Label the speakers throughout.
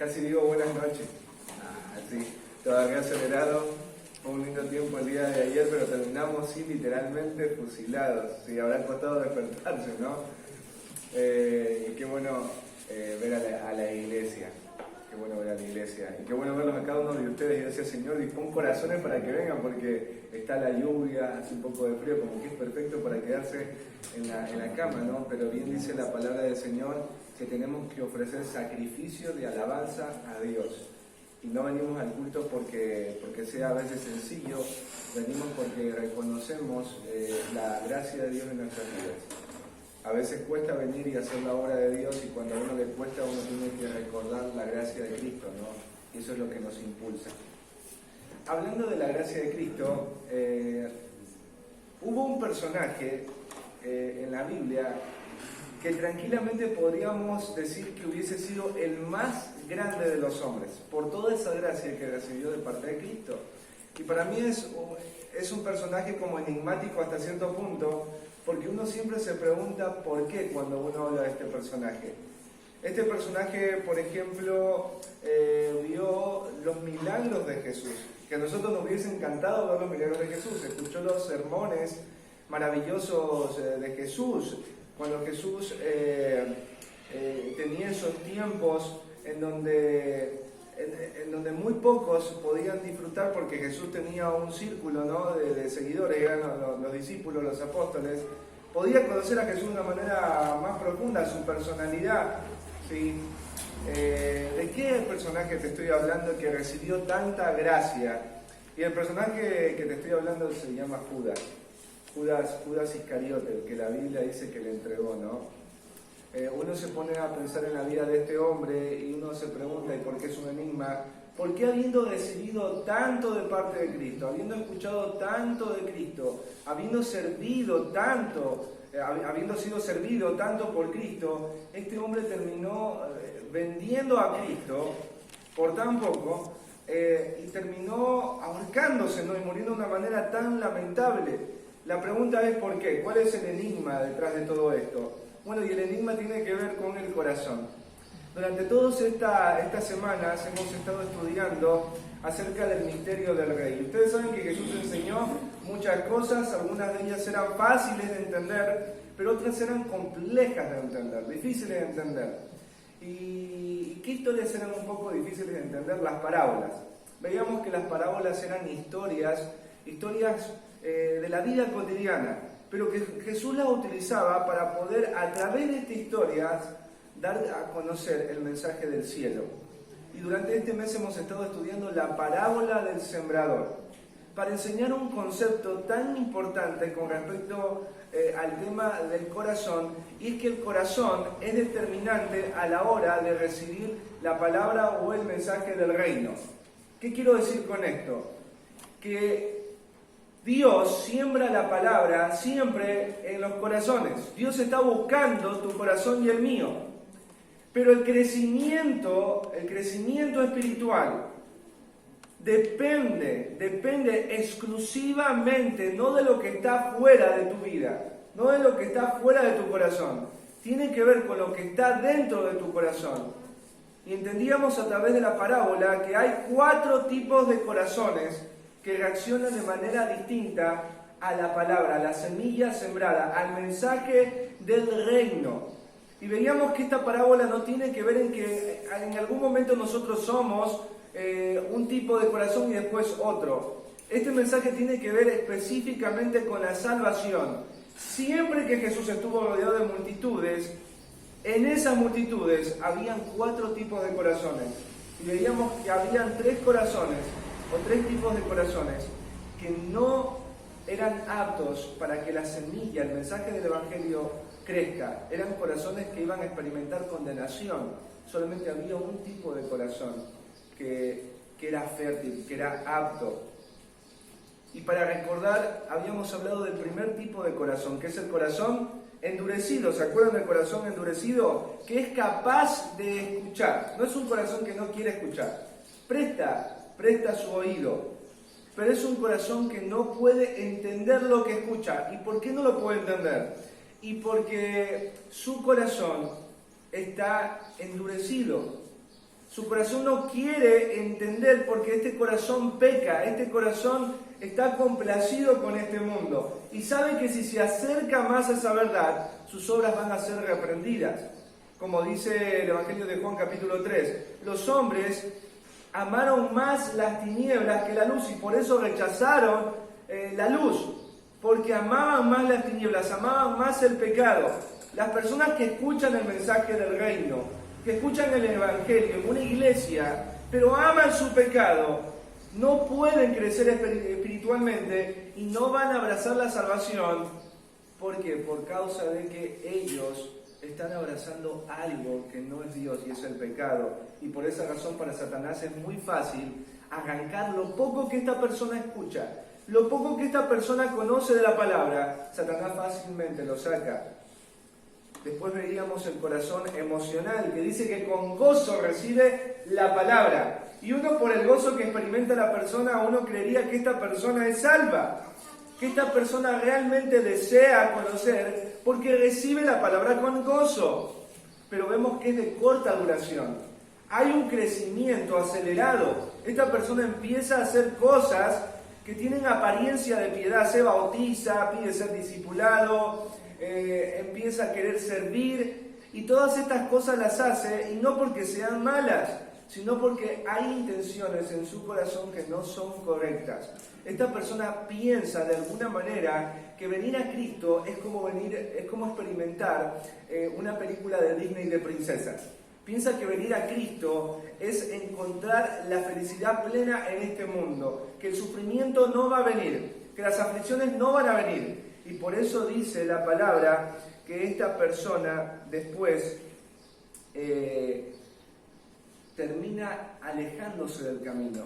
Speaker 1: Casi digo buenas noches. Así, todavía acelerado. Fue un lindo tiempo el día de ayer, pero terminamos sí, literalmente fusilados. Sí, habrá costado despertarse, ¿no? Y qué bueno ver a la iglesia. Qué bueno ver a la iglesia. Y qué bueno verlos a cada uno de ustedes. Y decía, Señor, dispón corazones para que vengan, porque está la lluvia, hace un poco de frío, como que es perfecto para quedarse en la cama, ¿no? Pero bien dice la palabra del Señor que tenemos que ofrecer sacrificio de alabanza a Dios. Y no venimos al culto porque sea a veces sencillo, venimos porque reconocemos la gracia de Dios en nuestras vidas. A veces cuesta venir y hacer la obra de Dios, y cuando a uno le cuesta, uno tiene que recordar la gracia de Cristo, ¿no? Y eso es lo que nos impulsa. Hablando de la gracia de Cristo, hubo un personaje en la Biblia que tranquilamente podríamos decir que hubiese sido el más grande de los hombres, por toda esa gracia que recibió de parte de Cristo. Y para mí es un personaje como enigmático hasta cierto punto, porque uno siempre se pregunta por qué cuando uno habla de este personaje. Este personaje, por ejemplo, vio los milagros de Jesús, que a nosotros nos hubiese encantado ver los milagros de Jesús. Escuchó los sermones maravillosos de Jesús, cuando Jesús tenía esos tiempos en donde muy pocos podían disfrutar, porque Jesús tenía un círculo, ¿no?, de seguidores, eran los discípulos, los apóstoles. Podía conocer a Jesús de una manera más profunda, su personalidad, ¿sí? ¿De qué personaje te estoy hablando que recibió tanta gracia? Y el personaje que te estoy hablando se llama Judas Iscariote, el que la Biblia dice que le entregó, ¿no? Uno se pone a pensar en la vida de este hombre y uno se pregunta, ¿y por qué es un enigma? ¿Por qué, habiendo recibido tanto de parte de Cristo, habiendo escuchado tanto de Cristo, habiendo sido servido tanto por Cristo, este hombre terminó vendiendo a Cristo por tan poco y terminó ahorcándose, ¿no?, y muriendo de una manera tan lamentable? La pregunta es ¿por qué? ¿Cuál es el enigma detrás de todo esto? Bueno, y el enigma tiene que ver con el corazón. Durante todas estas semanas hemos estado estudiando acerca del misterio del Rey. Ustedes saben que Jesús enseñó muchas cosas, algunas de ellas eran fáciles de entender, pero otras eran complejas de entender, difíciles de entender. ¿Y qué historias eran un poco difíciles de entender? Las parábolas. Veíamos que las parábolas eran historias de la vida cotidiana, pero que Jesús las utilizaba para poder, a través de estas historias, dar a conocer el mensaje del cielo. Y durante este mes hemos estado estudiando la parábola del sembrador, para enseñar un concepto tan importante con respecto al tema del corazón, y es que el corazón es determinante a la hora de recibir la palabra o el mensaje del reino. ¿Qué quiero decir con esto? Que Dios siembra la palabra siempre en los corazones. Dios está buscando tu corazón y el mío. Pero el crecimiento espiritual depende exclusivamente no de lo que está fuera de tu vida, no de lo que está fuera de tu corazón. Tiene que ver con lo que está dentro de tu corazón. Y entendíamos a través de la parábola que hay 4 tipos de corazones que reaccionan de manera distinta a la palabra, a la semilla sembrada, al mensaje del reino. Y veíamos que esta parábola no tiene que ver en que en algún momento nosotros somos un tipo de corazón y después otro. Este mensaje tiene que ver específicamente con la salvación. Siempre que Jesús estuvo rodeado de multitudes, en esas multitudes habían 4 tipos de corazones. Y veíamos que habían 3 corazones, o 3 tipos de corazones, que no eran aptos para que la semilla, el mensaje del Evangelio, crezca. Eran corazones que iban a experimentar condenación. Solamente había un tipo de corazón que era fértil, que era apto. Y para recordar, habíamos hablado del primer tipo de corazón, que es el corazón endurecido. ¿Se acuerdan del corazón endurecido? Que es capaz de escuchar. No es un corazón que no quiere escuchar. Presta su oído, pero es un corazón que no puede entender lo que escucha. ¿Y por qué no lo puede entender? Y porque su corazón está endurecido. Su corazón no quiere entender porque este corazón peca, este corazón está complacido con este mundo y sabe que si se acerca más a esa verdad, sus obras van a ser reprendidas. Como dice el Evangelio de Juan capítulo 3, los hombres amaron más las tinieblas que la luz y por eso rechazaron la luz, porque amaban más las tinieblas, amaban más el pecado. Las personas que escuchan el mensaje del reino, que escuchan el Evangelio en una iglesia, pero aman su pecado, no pueden crecer espiritualmente y no van a abrazar la salvación. ¿Por qué? Por causa de que ellos están abrazando algo que no es Dios y es el pecado. Y por esa razón para Satanás es muy fácil arrancar lo poco que esta persona escucha, lo poco que esta persona conoce de la palabra. Satanás fácilmente lo saca. Después veíamos el corazón emocional, que dice que con gozo recibe la palabra. Y uno, por el gozo que experimenta la persona, uno creería que esta persona es salva, que esta persona realmente desea conocer, porque recibe la palabra con gozo. Pero vemos que es de corta duración. Hay un crecimiento acelerado. Esta persona empieza a hacer cosas que tienen apariencia de piedad, se bautiza, pide ser discipulado, empieza a querer servir, y todas estas cosas las hace, y no porque sean malas, sino porque hay intenciones en su corazón que no son correctas. Esta persona piensa de alguna manera que venir a Cristo es como experimentar una película de Disney de princesas. Piensa que venir a Cristo es encontrar la felicidad plena en este mundo, que el sufrimiento no va a venir, que las aflicciones no van a venir. Y por eso dice la palabra que esta persona después termina alejándose del camino,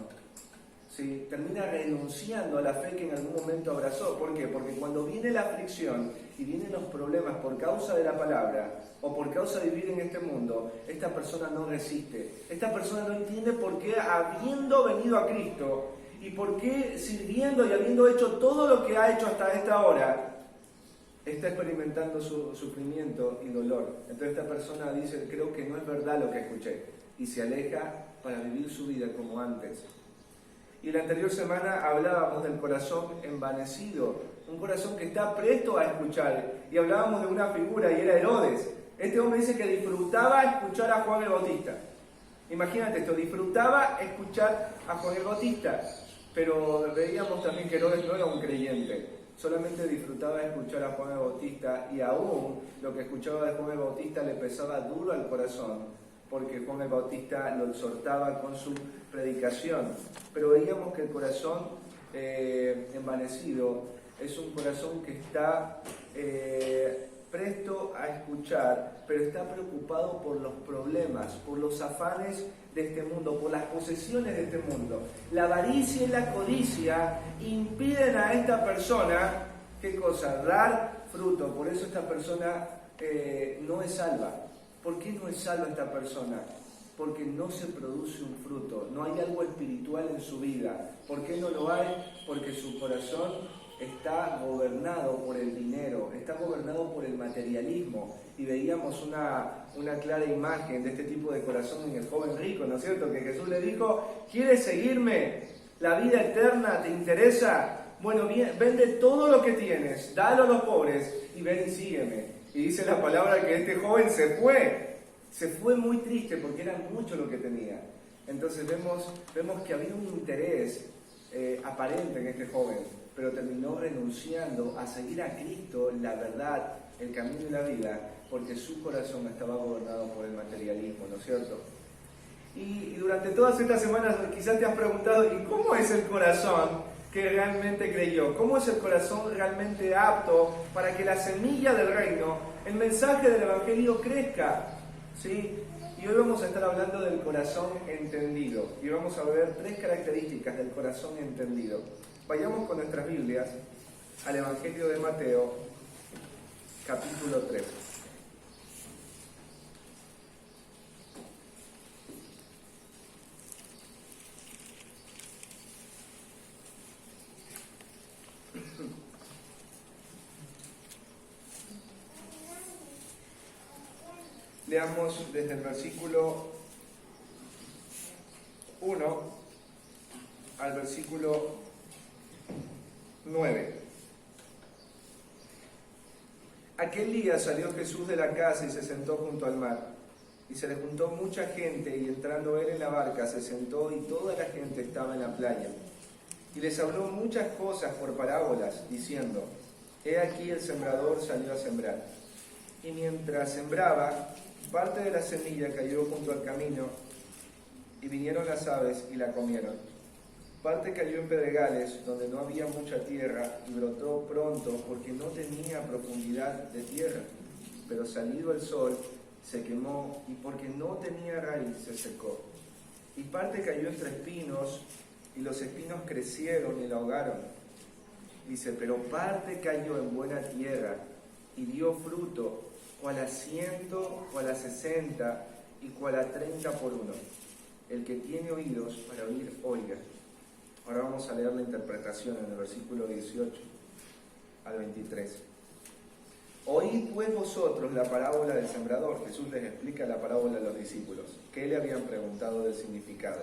Speaker 1: ¿sí? Termina renunciando a la fe que en algún momento abrazó. ¿Por qué? Porque cuando viene la aflicción y vienen los problemas por causa de la palabra o por causa de vivir en este mundo, esta persona no resiste. Esta persona no entiende por qué, habiendo venido a Cristo, y por qué sirviendo y habiendo hecho todo lo que ha hecho hasta esta hora, está experimentando su sufrimiento y dolor. Entonces esta persona dice, creo que no es verdad lo que escuché, y se aleja para vivir su vida como antes. Y la anterior semana hablábamos del corazón envanecido, un corazón que está presto a escuchar, y hablábamos de una figura y era Herodes. Este hombre dice que disfrutaba escuchar a Juan el Bautista. Imagínate esto, disfrutaba escuchar a Juan el Bautista. Pero veíamos también que Herodes no era un creyente, solamente disfrutaba de escuchar a Juan el Bautista, y aún lo que escuchaba de Juan el Bautista le pesaba duro al corazón, porque Juan el Bautista lo exhortaba con su predicación. Pero veíamos que el corazón envanecido es un corazón que está presto a escuchar, pero está preocupado por los problemas, por los afanes de este mundo, por las posesiones de este mundo. La avaricia y la codicia impiden a esta persona, ¿qué cosa? Dar fruto. Por eso esta persona no es salva. ¿Por qué no es salva esta persona? Porque no se produce un fruto, no hay algo espiritual en su vida. ¿Por qué no lo hay? Porque su corazón está gobernado por el dinero, está gobernado por el materialismo. Y veíamos una clara imagen de este tipo de corazón en el joven rico, ¿no es cierto? Que Jesús le dijo, ¿quieres seguirme? ¿La vida eterna te interesa? Bueno, bien, vende todo lo que tienes, dalo a los pobres y ven y sígueme. Y dice la palabra que este joven se fue muy triste porque era mucho lo que tenía. Entonces vemos que había un interés aparente en este joven, pero terminó renunciando a seguir a Cristo, la verdad, el camino y la vida, porque su corazón estaba gobernado por el materialismo, ¿no es cierto? Y durante todas estas semanas quizás te has preguntado, ¿y cómo es el corazón que realmente creyó? ¿Cómo es el corazón realmente apto para que la semilla del reino, el mensaje del Evangelio crezca? ¿Sí? Y hoy vamos a estar hablando del corazón entendido, y vamos a ver 3 características del corazón entendido. Vayamos con nuestras Biblias al Evangelio de Mateo, capítulo 3. Leamos desde el versículo 1 al versículo 9. Aquel día salió Jesús de la casa y se sentó junto al mar. Y se le juntó mucha gente, y entrando él en la barca se sentó, y toda la gente estaba en la playa. Y les habló muchas cosas por parábolas, diciendo: He aquí el sembrador salió a sembrar. Y mientras sembraba, parte de la semilla cayó junto al camino, y vinieron las aves y la comieron. Parte cayó en pedregales, donde no había mucha tierra, y brotó pronto, porque no tenía profundidad de tierra. Pero salido el sol, se quemó, y porque no tenía raíz, se secó. Y parte cayó entre espinos, y los espinos crecieron y la ahogaron. Dice, pero parte cayó en buena tierra, y dio fruto, cual a 100, cual a 60, y cual a 30 por uno. El que tiene oídos para oír, oiga. Ahora vamos a leer la interpretación en el versículo 18 al 23. Oíd pues vosotros la parábola del sembrador. Jesús les explica la parábola a los discípulos. ¿Qué le habían preguntado del significado?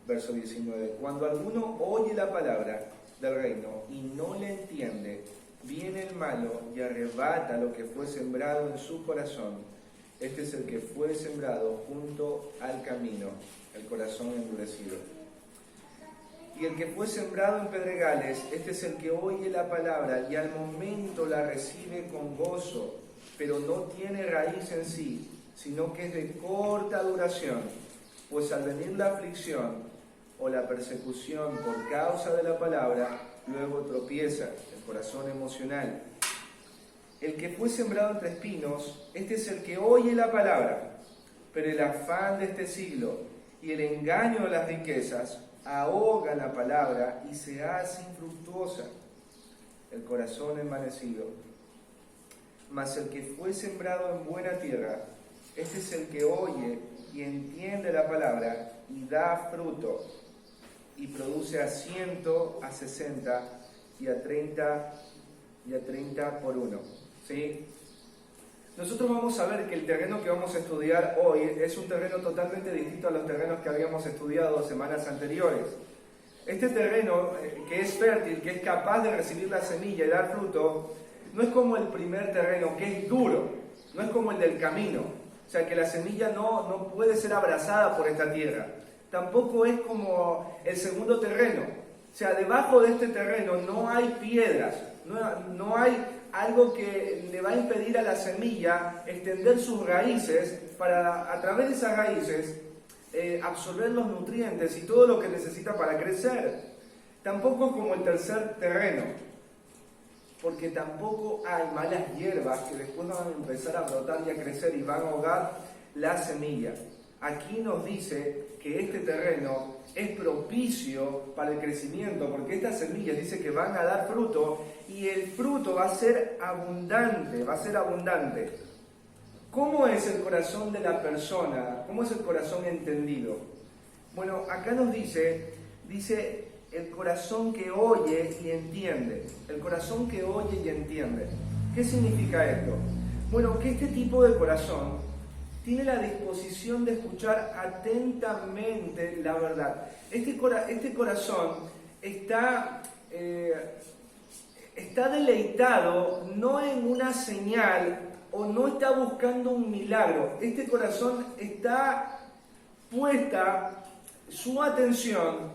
Speaker 1: Verso 19. Cuando alguno oye la palabra del reino y no le entiende, viene el malo y arrebata lo que fue sembrado en su corazón. Este es el que fue sembrado junto al camino, el corazón endurecido. Y el que fue sembrado en pedregales, este es el que oye la palabra y al momento la recibe con gozo, pero no tiene raíz en sí, sino que es de corta duración, pues al venir la aflicción o la persecución por causa de la palabra, luego tropieza el corazón emocional. El que fue sembrado entre espinos, este es el que oye la palabra, pero el afán de este siglo y el engaño de las riquezas ahoga la palabra y se hace infructuosa. El corazón envanecido. Mas el que fue sembrado en buena tierra, este es el que oye y entiende la palabra y da fruto, y produce a 100, a 60 y a 30 por uno. ¿Sí? Nosotros vamos a ver que el terreno que vamos a estudiar hoy es un terreno totalmente distinto a los terrenos que habíamos estudiado semanas anteriores. Este terreno que es fértil, que es capaz de recibir la semilla y dar fruto, no es como el primer terreno, que es duro, no es como el del camino. O sea, que la semilla no puede ser abrazada por esta tierra. Tampoco es como el segundo terreno. O sea, debajo de este terreno no hay piedras, no hay algo que le va a impedir a la semilla extender sus raíces para, a través de esas raíces, absorber los nutrientes y todo lo que necesita para crecer. Tampoco es como el tercer terreno, porque tampoco hay malas hierbas que después van a empezar a brotar y a crecer y van a ahogar la semilla. Aquí nos dice que este terreno es propicio para el crecimiento, porque estas semillas dice que van a dar fruto y el fruto va a ser abundante, ¿Cómo es el corazón de la persona? ¿Cómo es el corazón entendido? Bueno, acá nos dice el corazón que oye y entiende. El corazón que oye y entiende. ¿Qué significa esto? Bueno, que este tipo de corazón tiene la disposición de escuchar atentamente la verdad. Este corazón está deleitado no en una señal o no está buscando un milagro. Este corazón está puesta su atención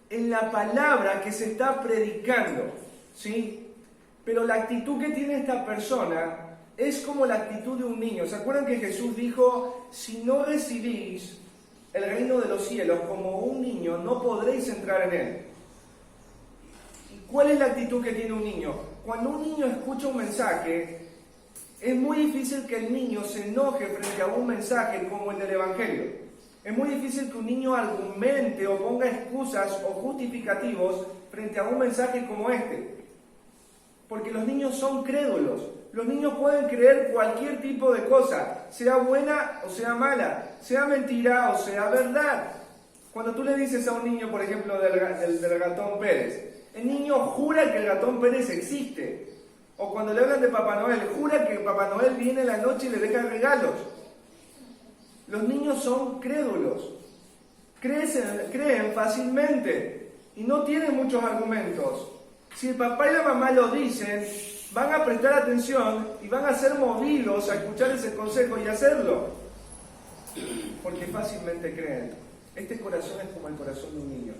Speaker 1: en la palabra que se está predicando, ¿sí? Pero la actitud que tiene esta persona es como la actitud de un niño. ¿Se acuerdan que Jesús dijo, si no recibís el reino de los cielos como un niño, no podréis entrar en él? ¿Y cuál es la actitud que tiene un niño? Cuando un niño escucha un mensaje, es muy difícil que el niño se enoje frente a un mensaje como el del Evangelio. Es muy difícil que un niño argumente o ponga excusas o justificativos frente a un mensaje como este. Porque los niños son crédulos. Los niños pueden creer cualquier tipo de cosa, sea buena o sea mala, sea mentira o sea verdad. Cuando tú le dices a un niño, por ejemplo, del ratón Pérez, el niño jura que el ratón Pérez existe. O cuando le hablan de Papá Noel, jura que Papá Noel viene en la noche y le deja regalos. Los niños son crédulos. creen fácilmente y no tienen muchos argumentos. Si el papá y la mamá lo dicen, van a prestar atención y van a ser movidos a escuchar ese consejo y hacerlo. Porque fácilmente creen. Este corazón es como el corazón de un niño.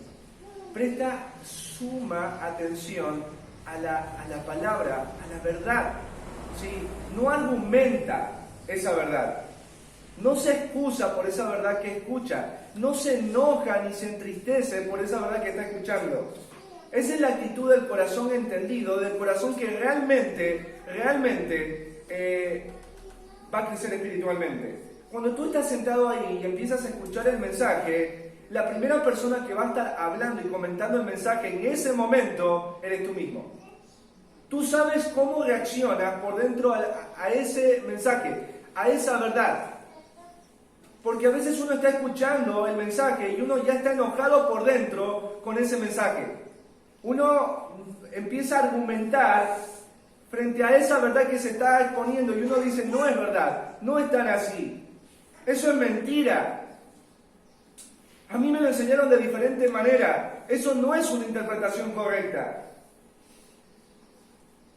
Speaker 1: Presta suma atención a la palabra, a la verdad. ¿Sí? No argumenta esa verdad. No se excusa por esa verdad que escucha. No se enoja ni se entristece por esa verdad que está escuchando. Esa es la actitud del corazón entendido, del corazón que realmente va a crecer espiritualmente. Cuando tú estás sentado ahí y empiezas a escuchar el mensaje, la primera persona que va a estar hablando y comentando el mensaje en ese momento eres tú mismo. Tú sabes cómo reaccionas por dentro a ese mensaje, a esa verdad. Porque a veces uno está escuchando el mensaje y uno ya está enojado por dentro con ese mensaje. Uno empieza a argumentar frente a esa verdad que se está exponiendo y uno dice, no es verdad, no es tan así. Eso es mentira. A mí me lo enseñaron de diferente manera. Eso no es una interpretación correcta.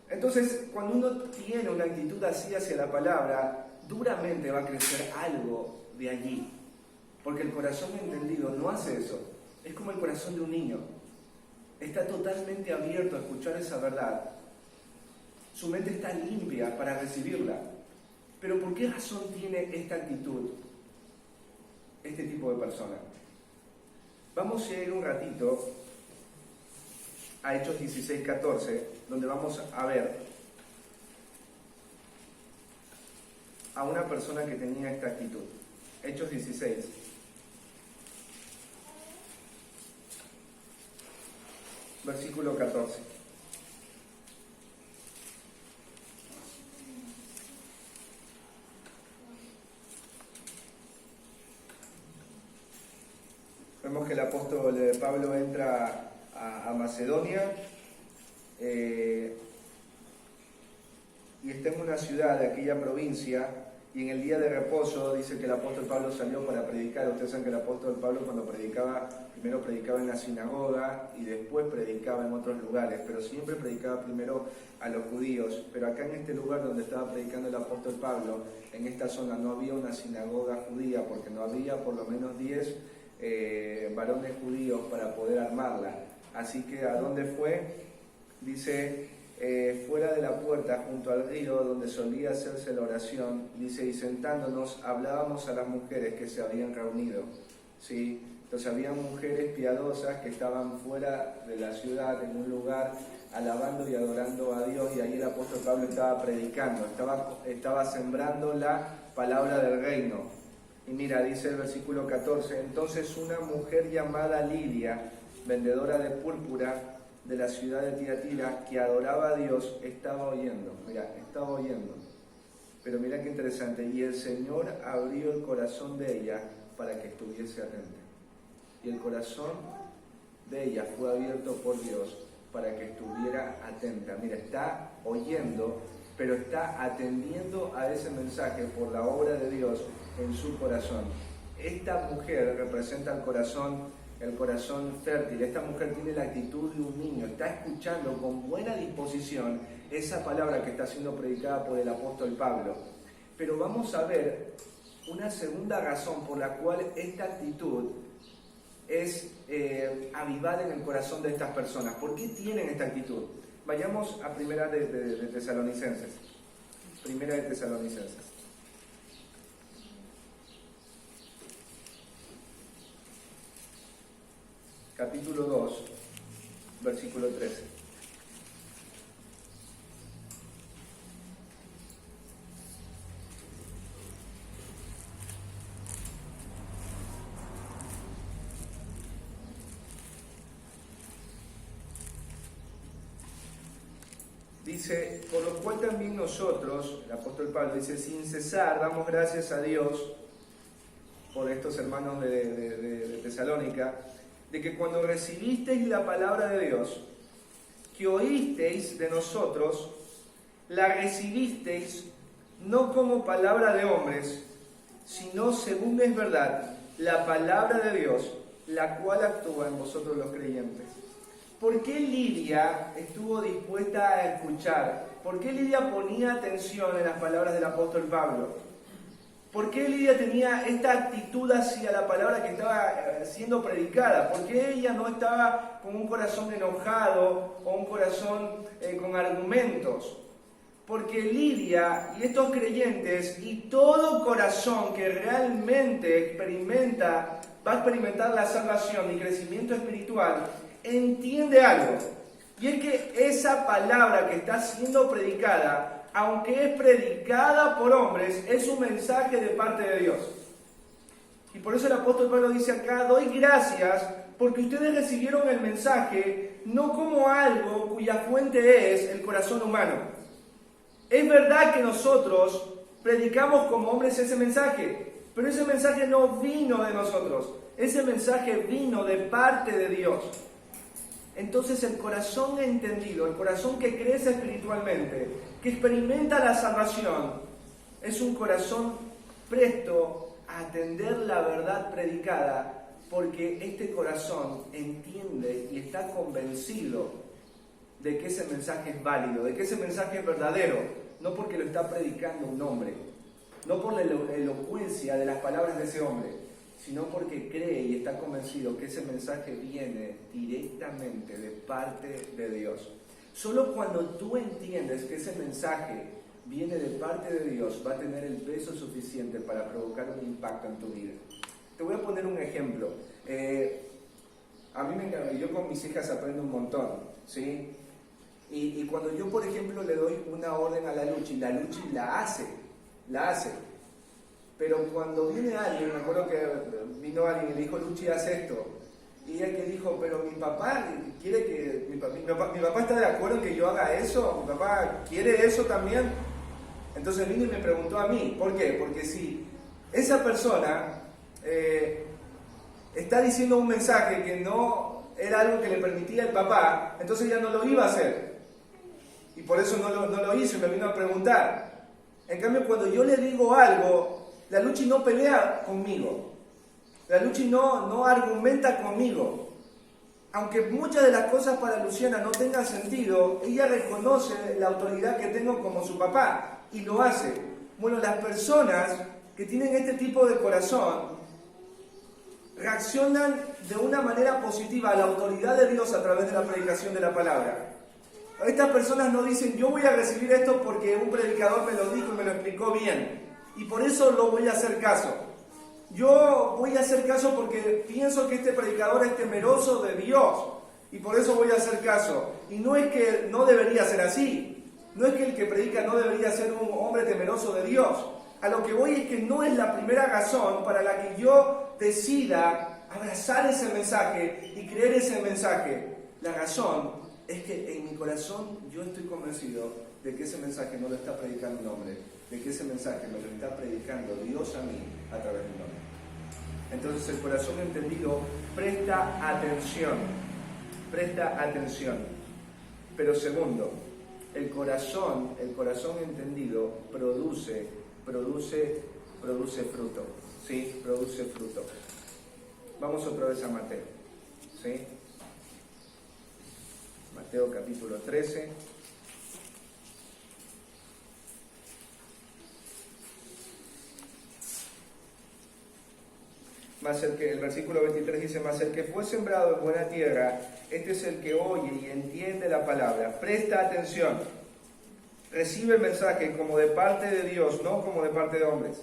Speaker 1: Entonces, cuando uno tiene una actitud así hacia la palabra, duramente va a crecer algo de allí. Porque el corazón entendido no hace eso. Es como el corazón de un niño. Está totalmente abierto a escuchar esa verdad. Su mente está limpia para recibirla. Pero ¿por qué razón tiene esta actitud este tipo de persona? Vamos a ir un ratito a Hechos 16:14, donde vamos a ver a una persona que tenía esta actitud. Hechos 16. Versículo 14. Vemos que el apóstol Pablo entra a Macedonia y está en una ciudad de aquella provincia, y en el día de reposo dice que el apóstol Pablo salió para predicar. Ustedes saben que el apóstol Pablo cuando predicaba, primero predicaba en la sinagoga y después predicaba en otros lugares, pero siempre predicaba primero a los judíos. Pero acá en este lugar donde estaba predicando el apóstol Pablo, en esta zona no había una sinagoga judía, porque no había por lo menos 10 varones judíos para poder armarla. Así que ¿a dónde fue? Dice, fuera de la puerta, junto al río donde solía hacerse la oración, dice, y sentándonos hablábamos a las mujeres que se habían reunido, ¿sí? Entonces había mujeres piadosas que estaban fuera de la ciudad, en un lugar, alabando y adorando a Dios, y ahí el apóstol Pablo estaba predicando, estaba sembrando la palabra del reino. Y mira, dice el versículo 14, entonces una mujer llamada Lidia, vendedora de púrpura de la ciudad de Tiatira, que adoraba a Dios, estaba oyendo. Pero mira qué interesante, y el Señor abrió el corazón de ella para que estuviese atenta. Y el corazón de ella fue abierto por Dios para que estuviera atenta. Mira, está oyendo, pero está atendiendo a ese mensaje por la obra de Dios en su corazón. Esta mujer representa el corazón fértil. Esta mujer tiene la actitud de un niño, está escuchando con buena disposición esa palabra que está siendo predicada por el apóstol Pablo. Pero vamos a ver una segunda razón por la cual esta actitud es avivada en el corazón de estas personas. ¿Por qué tienen esta actitud? Vayamos a Primera de Tesalonicenses. Primera de Tesalonicenses. Capítulo 2, versículo 13. Dice, por lo cual también nosotros, el apóstol Pablo dice, sin cesar damos gracias a Dios por estos hermanos de Tesalónica, de que cuando recibisteis la palabra de Dios, que oísteis de nosotros, la recibisteis no como palabra de hombres, sino según es verdad, la palabra de Dios, la cual actúa en vosotros los creyentes. ¿Por qué Lidia estuvo dispuesta a escuchar? ¿Por qué Lidia ponía atención en las palabras del apóstol Pablo? ¿Por qué Lidia tenía esta actitud hacia la palabra que estaba siendo predicada? ¿Por qué ella no estaba con un corazón enojado o un corazón con argumentos? Porque Lidia y estos creyentes y todo corazón que realmente va a experimentar la salvación y crecimiento espiritual, entiende algo. Y es que esa palabra que está siendo predicada, aunque es predicada por hombres, es un mensaje de parte de Dios. Y por eso el apóstol Pablo dice acá: doy gracias porque ustedes recibieron el mensaje no como algo cuya fuente es el corazón humano. Es verdad que nosotros predicamos como hombres ese mensaje, pero ese mensaje no vino de nosotros, ese mensaje vino de parte de Dios. Entonces el corazón entendido, el corazón que crece espiritualmente, que experimenta la salvación, es un corazón presto a atender la verdad predicada, porque este corazón entiende y está convencido de que ese mensaje es válido, de que ese mensaje es verdadero, no porque lo está predicando un hombre, no por la elocuencia de las palabras de ese hombre, sino porque cree y está convencido que ese mensaje viene directamente de parte de Dios. Solo cuando tú entiendes que ese mensaje viene de parte de Dios, va a tener el peso suficiente para provocar un impacto en tu vida. Te voy a poner un ejemplo. A mí me encanta, yo con mis hijas aprendo un montón, ¿sí? Y cuando yo, por ejemplo, le doy una orden a la Luchi la hace. Pero cuando viene alguien, me acuerdo que vino alguien y le dijo: Luchi, haz esto. Y ella que dijo: pero mi papá quiere que... Mi papá está de acuerdo en que yo haga eso, mi papá quiere eso también. Entonces vino y me preguntó a mí, ¿por qué? Porque si esa persona está diciendo un mensaje que no era algo que le permitía el papá, entonces ella no lo iba a hacer. Y por eso no lo hizo y me vino a preguntar. En cambio, cuando yo le digo algo, la Luchi no pelea conmigo. La Luchi no argumenta conmigo. Aunque muchas de las cosas para Luciana no tengan sentido, ella reconoce la autoridad que tengo como su papá y lo hace. Bueno, las personas que tienen este tipo de corazón reaccionan de una manera positiva a la autoridad de Dios a través de la predicación de la palabra. Estas personas no dicen: yo voy a recibir esto porque un predicador me lo dijo y me lo explicó bien, y por eso lo voy a hacer caso. Yo voy a hacer caso porque pienso que este predicador es temeroso de Dios, y por eso voy a hacer caso. Y no es que no debería ser así, no es que el que predica no debería ser un hombre temeroso de Dios. A lo que voy es que no es la primera razón para la que yo decida abrazar ese mensaje y creer ese mensaje. La razón es que en mi corazón yo estoy convencido de que ese mensaje no lo está predicando un hombre, de que ese mensaje me lo está predicando Dios a mí a través de un hombre. Entonces el corazón entendido presta atención. Pero segundo, el corazón entendido produce fruto, ¿sí? Produce fruto. Vamos otra vez a Mateo, ¿sí? Mateo capítulo 13. El versículo 23 dice: mas el que fue sembrado en buena tierra, este es el que oye y entiende la palabra, presta atención, recibe el mensaje como de parte de Dios, no como de parte de hombres.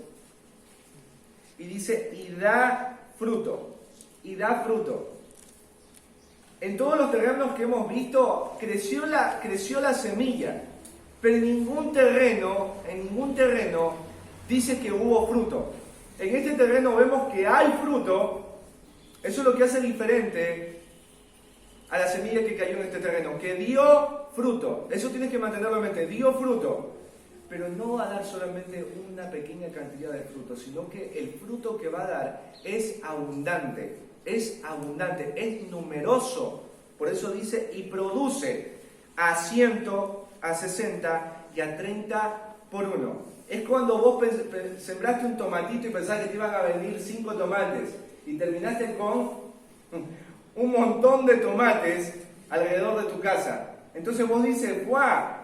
Speaker 1: Y dice: y da fruto. En todos los terrenos que hemos visto, creció la semilla, pero en ningún terreno dice que hubo fruto. En este terreno vemos que hay fruto. Eso es lo que hace diferente a la semilla que cayó en este terreno, que dio fruto. Eso tienes que mantenerlo en mente: dio fruto, pero no va a dar solamente una pequeña cantidad de fruto, sino que el fruto que va a dar es abundante, es numeroso. Por eso dice: y produce a 100, a 60 y a 30 por uno. Es cuando vos sembraste un tomatito y pensás que te iban a venir 5 tomates y terminaste con un montón de tomates alrededor de tu casa. Entonces vos dices, ¡guau!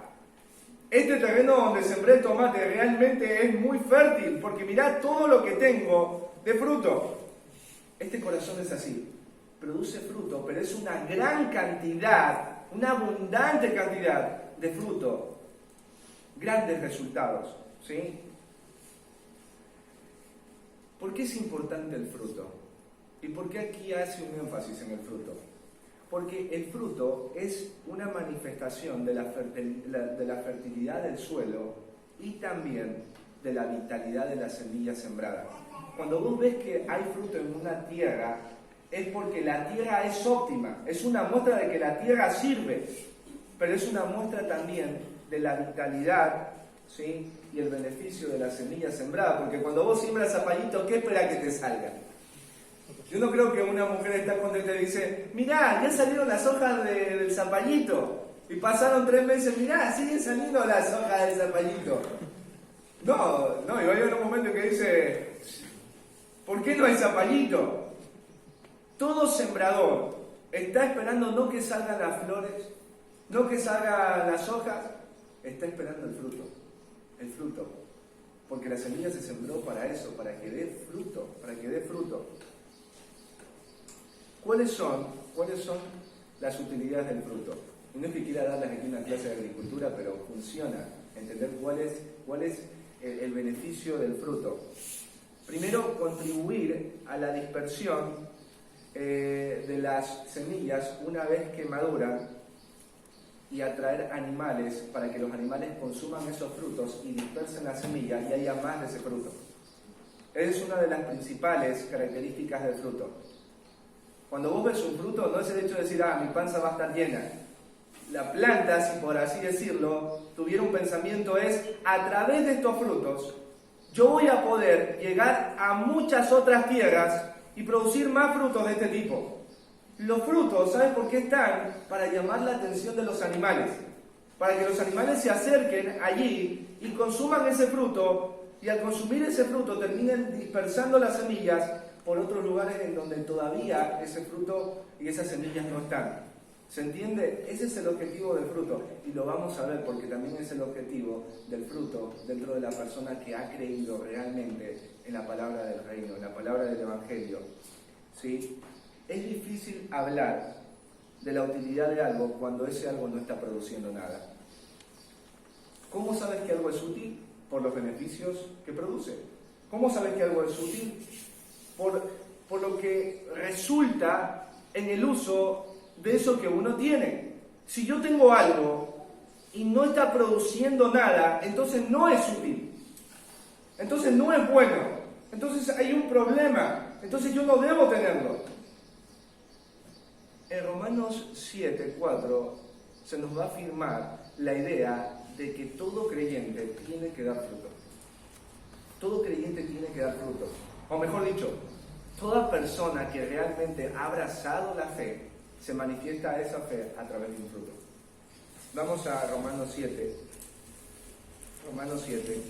Speaker 1: Este terreno donde sembré tomate realmente es muy fértil, porque mirá todo lo que tengo de fruto. Este corazón es así, produce fruto, pero es una gran cantidad, una abundante cantidad de fruto, grandes resultados, ¿sí? ¿Por qué es importante el fruto? ¿Y por qué aquí hace un énfasis en el fruto? Porque el fruto es una manifestación de la fertilidad del suelo y también de la vitalidad de la semilla sembrada. Cuando vos ves que hay fruto en una tierra, es porque la tierra es óptima, es una muestra de que la tierra sirve, pero es una muestra también de la vitalidad, ¿sí? Y el beneficio de la semilla sembrada, porque cuando vos siembras zapallitos, ¿qué espera que te salga? Yo no creo que una mujer está contenta y dice, mirá, ya salieron las hojas del zapallito. Y pasaron 3 meses, mirá, siguen saliendo las hojas del zapallito. No, y va a haber un momento que dice, ¿por qué no hay zapallito? Todo sembrador está esperando no que salgan las flores, no que salgan las hojas, está esperando el fruto. El fruto. Porque la semilla se sembró para eso, para que dé fruto, ¿Cuáles son las utilidades del fruto? Y no es que quiera darles aquí una clase de agricultura, pero funciona entender cuál es el beneficio del fruto. Primero, contribuir a la dispersión de las semillas una vez que maduran y atraer animales para que los animales consuman esos frutos y dispersen la semilla y haya más de ese fruto. Esa es una de las principales características del fruto. Cuando vos ves un fruto, no es el hecho de decir, mi panza va a estar llena. La planta, si por así decirlo, tuviera un pensamiento, es, a través de estos frutos, yo voy a poder llegar a muchas otras tierras y producir más frutos de este tipo. Los frutos, ¿sabes por qué están? Para llamar la atención de los animales. Para que los animales se acerquen allí y consuman ese fruto, y al consumir ese fruto terminen dispersando las semillas por otros lugares en donde todavía ese fruto y esas semillas no están. ¿Se entiende? Ese es el objetivo del fruto, y lo vamos a ver porque también es el objetivo del fruto dentro de la persona que ha creído realmente en la palabra del reino, en la palabra del evangelio. ¿Sí? Es difícil hablar de la utilidad de algo cuando ese algo no está produciendo nada. ¿Cómo sabes que algo es útil? Por los beneficios que produce. ¿Cómo sabes que algo es útil? Por lo que resulta en el uso de eso que uno tiene. Si yo tengo algo y no está produciendo nada, entonces no es útil. Entonces no es bueno. Entonces hay un problema. Entonces yo no debo tenerlo. En Romanos 7:4 se nos va a afirmar la idea de que todo creyente tiene que dar fruto. Todo creyente tiene que dar fruto. O mejor dicho, toda persona que realmente ha abrazado la fe, se manifiesta esa fe a través de un fruto. Vamos a Romanos 7. Romanos 7.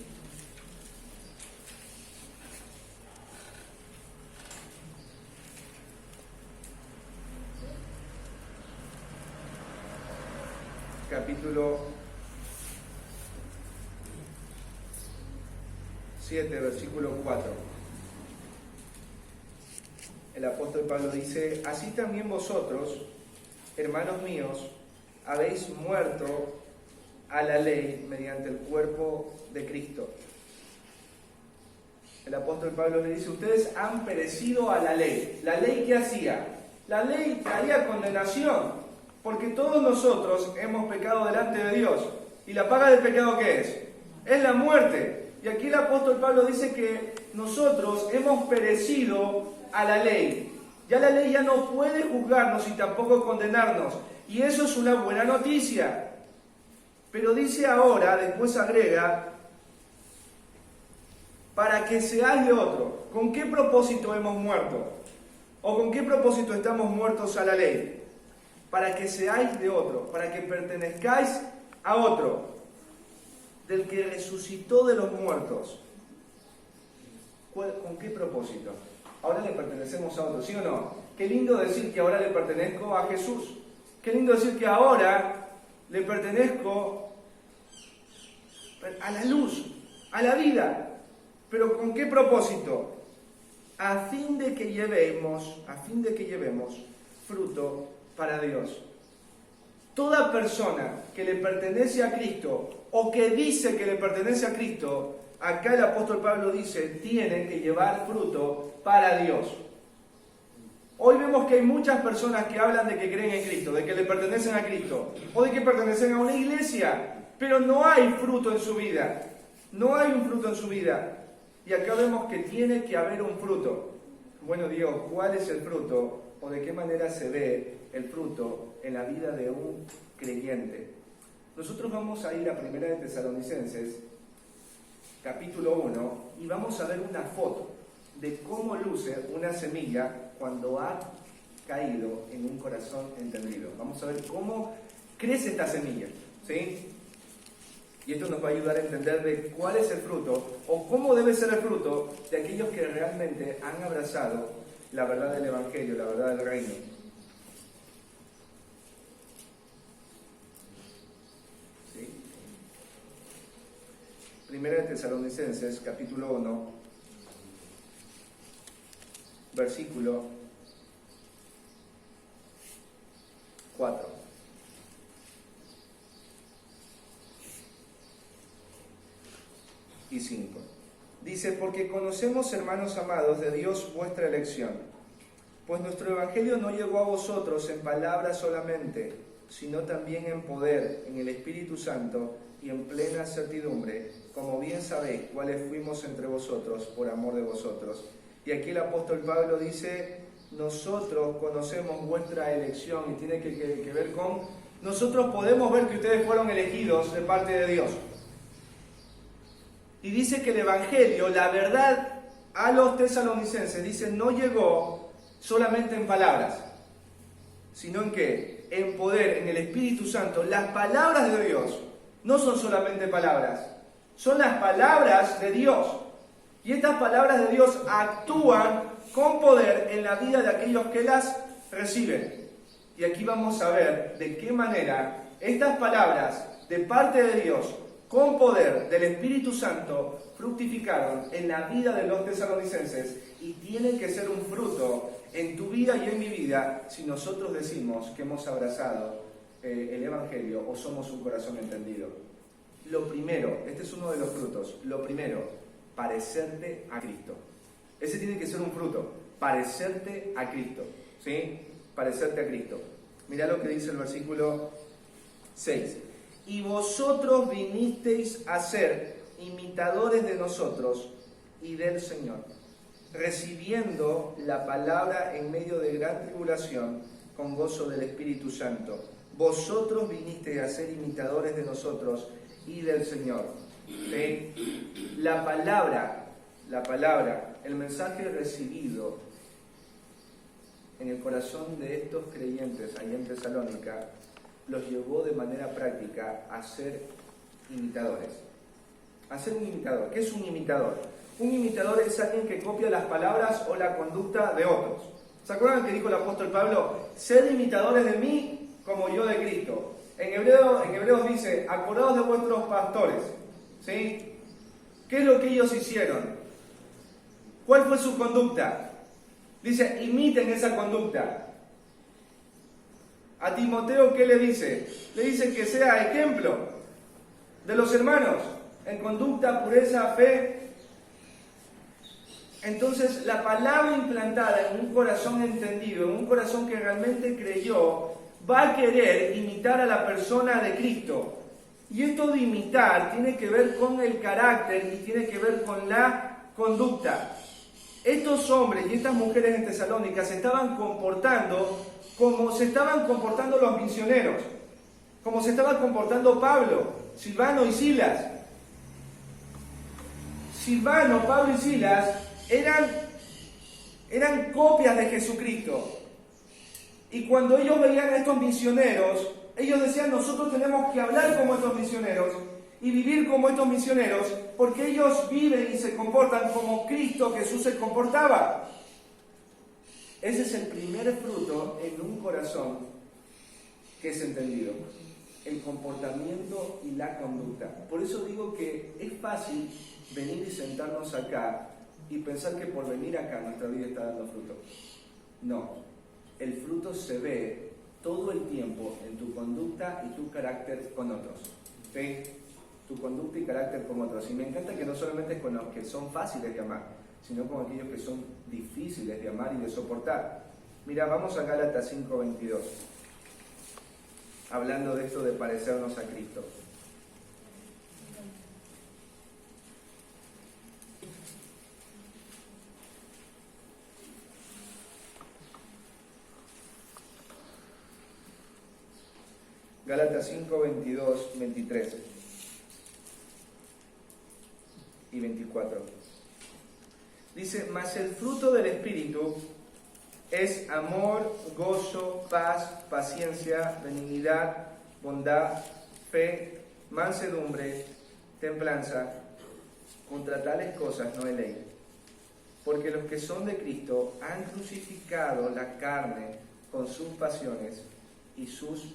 Speaker 1: Capítulo 7, versículo 4. El apóstol Pablo dice, así también vosotros, hermanos míos, habéis muerto a la ley mediante el cuerpo de Cristo. El apóstol Pablo le dice, ustedes han perecido a la ley. ¿La ley qué hacía? La ley traía condenación, porque todos nosotros hemos pecado delante de Dios. ¿Y la paga del pecado qué es? Es la muerte. Y aquí el apóstol Pablo dice que nosotros hemos perecido a la ley. Ya la ley ya no puede juzgarnos y tampoco condenarnos. Y eso es una buena noticia. Pero dice ahora, después agrega, para que seáis de otro. ¿Con qué propósito hemos muerto? ¿O con qué propósito estamos muertos a la ley? Para que seáis de otro, para que pertenezcáis a otro, del que resucitó de los muertos. ¿Con qué propósito? ahora le pertenecemos a otros, ¿sí o no? Qué lindo decir que ahora le pertenezco a Jesús. Qué lindo decir que ahora le pertenezco a la luz, a la vida. ¿Pero con qué propósito? A fin de que llevemos fruto para Dios. Toda persona que le pertenece a Cristo o que dice que le pertenece a Cristo, acá el apóstol Pablo dice, tiene que llevar fruto para Dios. Hoy vemos que hay muchas personas que hablan de que creen en Cristo, de que le pertenecen a Cristo, o de que pertenecen a una iglesia, pero no hay fruto en su vida. No hay un fruto en su vida. Y acá vemos que tiene que haber un fruto. Bueno, Dios, ¿cuál es el fruto? ¿O de qué manera se ve el fruto en la vida de un creyente? Nosotros vamos a ir a 1 de Tesalonicenses, capítulo 1, y vamos a ver una foto de cómo luce una semilla cuando ha caído en un corazón entendido. Vamos a ver cómo crece esta semilla, ¿sí? Y esto nos va a ayudar a entender de cuál es el fruto, o cómo debe ser el fruto de aquellos que realmente han abrazado la verdad del Evangelio, la verdad del reino. ¿Sí? 1 de Tesalonicenses, capítulo 1, versículo 4. Y 5. Dice, porque conocemos, hermanos amados, de Dios vuestra elección, pues nuestro evangelio no llegó a vosotros en palabras solamente, sino también en poder, en el Espíritu Santo y en plena certidumbre, como bien sabéis cuáles fuimos entre vosotros por amor de vosotros. Y aquí el apóstol Pablo dice, nosotros conocemos vuestra elección, y tiene que ver con, nosotros podemos ver que ustedes fueron elegidos de parte de Dios. Y dice que el Evangelio, la verdad a los tesalonicenses, dice, no llegó solamente en palabras, sino en ¿qué? En poder, en el Espíritu Santo. Las palabras de Dios no son solamente palabras, son las palabras de Dios. Y estas palabras de Dios actúan con poder en la vida de aquellos que las reciben. Y aquí vamos a ver de qué manera estas palabras de parte de Dios, con poder del Espíritu Santo, fructificaron en la vida de los tesalonicenses y tienen que ser un fruto en tu vida y en mi vida si nosotros decimos que hemos abrazado el Evangelio o somos un corazón entendido. Lo primero, este es uno de los frutos, lo primero, parecerte a Cristo. Ese tiene que ser un fruto, parecerte a Cristo, ¿sí? Parecerte a Cristo. Mirá lo que dice el versículo 6. Y vosotros vinisteis a ser imitadores de nosotros y del Señor, recibiendo la palabra en medio de gran tribulación con gozo del Espíritu Santo. Vosotros vinisteis a ser imitadores de nosotros y del Señor. ¿Sí? La palabra, el mensaje recibido en el corazón de estos creyentes ahí en Tesalónica, los llevó de manera práctica a ser imitadores. A ser un imitador. ¿Qué es un imitador? Un imitador es alguien que copia las palabras o la conducta de otros. ¿Se acuerdan que dijo el apóstol Pablo? Sed imitadores de mí como yo de Cristo. En Hebreos dice, acordaos de vuestros pastores. ¿Sí? ¿Qué es lo que ellos hicieron? ¿Cuál fue su conducta? Dice, imiten esa conducta. A Timoteo, ¿qué le dice? Le dice que sea ejemplo de los hermanos en conducta, pureza, fe. Entonces, la palabra implantada en un corazón entendido, en un corazón que realmente creyó, va a querer imitar a la persona de Cristo. Y esto de imitar tiene que ver con el carácter y tiene que ver con la conducta. Estos hombres y estas mujeres en Tesalónica se estaban comportando como se estaban comportando los misioneros, como se estaba comportando Pablo, Silvano y Silas. Silvano, Pablo y Silas eran copias de Jesucristo. Y cuando ellos veían a estos misioneros, ellos decían, nosotros tenemos que hablar como estos misioneros y vivir como estos misioneros, porque ellos viven y se comportan como Cristo Jesús se comportaba. Ese es el primer fruto en un corazón que es entendido. El comportamiento y la conducta. Por eso digo que es fácil venir y sentarnos acá y pensar que por venir acá nuestra vida está dando fruto. No, el fruto se ve todo el tiempo en tu conducta y tu carácter con otros. ¿Sí? Tu conducta y carácter con otros. Y me encanta que no solamente es con los que son fáciles de amar, sino con aquellos que son difíciles de amar y de soportar. Mira, vamos a Gálatas 5:22. Hablando de esto de parecernos a Cristo. Gálatas 5:22, 23 y 24. Dice, mas el fruto del Espíritu es amor, gozo, paz, paciencia, benignidad, bondad, fe, mansedumbre, templanza. Contra tales cosas no hay ley. Porque los que son de Cristo han crucificado la carne con sus pasiones y sus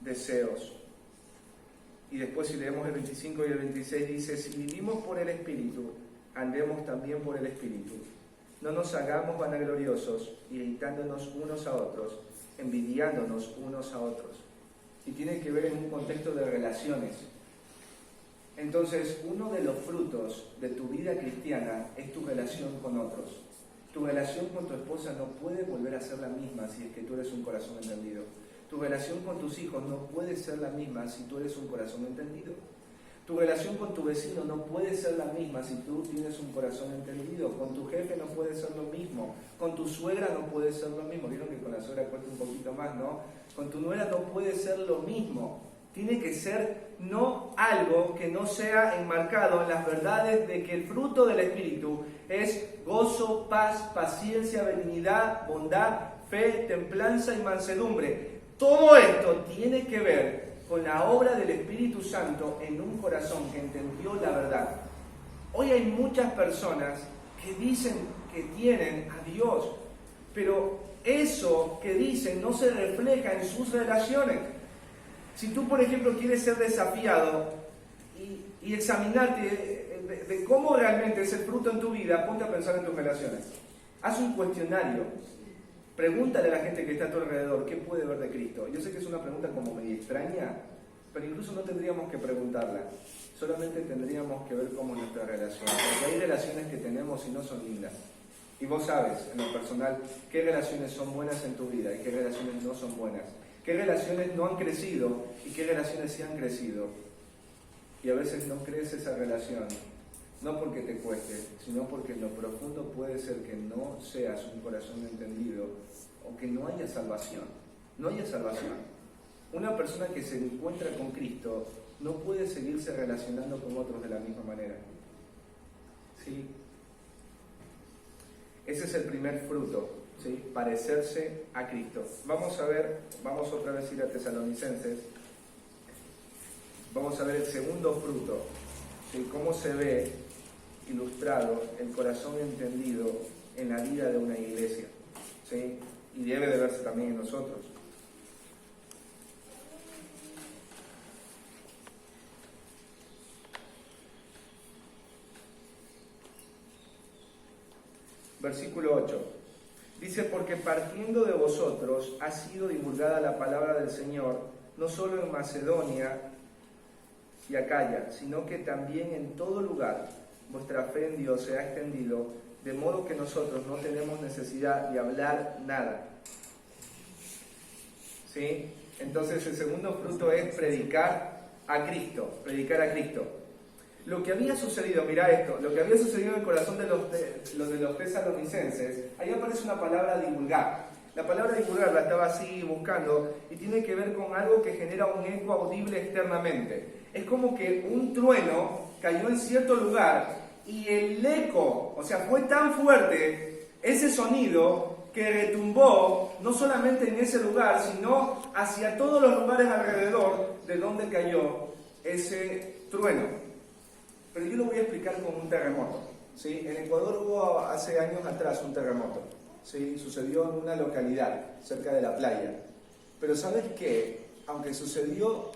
Speaker 1: deseos. Y después si leemos el 25 y el 26 dice, si vivimos por el Espíritu, andemos también por el Espíritu. No nos hagamos vanagloriosos, irritándonos unos a otros, envidiándonos unos a otros. Y tiene que ver en un contexto de relaciones. Entonces, uno de los frutos de tu vida cristiana es tu relación con otros. Tu relación con tu esposa no puede volver a ser la misma si es que tú eres un corazón entendido. Tu relación con tus hijos no puede ser la misma si tú eres un corazón entendido. Tu relación con tu vecino no puede ser la misma si tú tienes un corazón entendido. Con tu jefe no puede ser lo mismo. Con tu suegra no puede ser lo mismo. Vieron que con la suegra cuesta un poquito más, ¿no? Con tu nuera no puede ser lo mismo. Tiene que ser no algo que no sea enmarcado en las verdades de que el fruto del Espíritu es gozo, paz, paciencia, benignidad, bondad, fe, templanza y mansedumbre. Todo esto tiene que ver con la obra del Espíritu Santo en un corazón que entendió la verdad. Hoy hay muchas personas que dicen que tienen a Dios, pero eso que dicen no se refleja en sus relaciones. Si tú, por ejemplo, quieres ser desafiado y examinarte de cómo realmente es el fruto en tu vida, ponte a pensar en tus relaciones. Haz un cuestionario. Pregúntale a la gente que está a tu alrededor, ¿qué puede ver de Cristo? Yo sé que es una pregunta como medio extraña, pero incluso no tendríamos que preguntarla. Solamente tendríamos que ver cómo es nuestra relación. Porque hay relaciones que tenemos y no son lindas. Y vos sabes, en lo personal, qué relaciones son buenas en tu vida y qué relaciones no son buenas. Qué relaciones no han crecido y qué relaciones sí han crecido. Y a veces no crees esa relación. No porque te cueste, sino porque en lo profundo puede ser que no seas un corazón entendido o que no haya salvación. No haya salvación. Una persona que se encuentra con Cristo no puede seguirse relacionando con otros de la misma manera. ¿Sí? Ese es el primer fruto, ¿sí? Parecerse a Cristo. Vamos otra vez a ir a Tesalonicenses. Vamos a ver el segundo fruto, ¿sí? Cómo se ve ilustrado el corazón entendido en la vida de una iglesia, ¿sí? Y debe de verse también en nosotros. Versículo 8. Dice, porque partiendo de vosotros ha sido divulgada la palabra del Señor, no solo en Macedonia y Acaya, sino que también en todo lugar vuestra fe en Dios se ha extendido, de modo que nosotros no tenemos necesidad de hablar nada. ¿Sí? Entonces el segundo fruto es predicar a Cristo, predicar a Cristo. Lo que había sucedido, mira esto, lo que había sucedido en el corazón de los tesalonicenses, ahí aparece una palabra divulgar. La palabra divulgar la estaba así buscando y tiene que ver con algo que genera un eco audible externamente. Es como que un trueno cayó en cierto lugar y el eco, o sea, fue tan fuerte ese sonido que retumbó no solamente en ese lugar, sino hacia todos los lugares alrededor de donde cayó ese trueno. Pero yo lo voy a explicar con un terremoto, ¿sí? En Ecuador hubo hace años atrás un terremoto. ¿sí? Sucedió en una localidad cerca de la playa. Pero ¿sabes qué? Aunque sucedió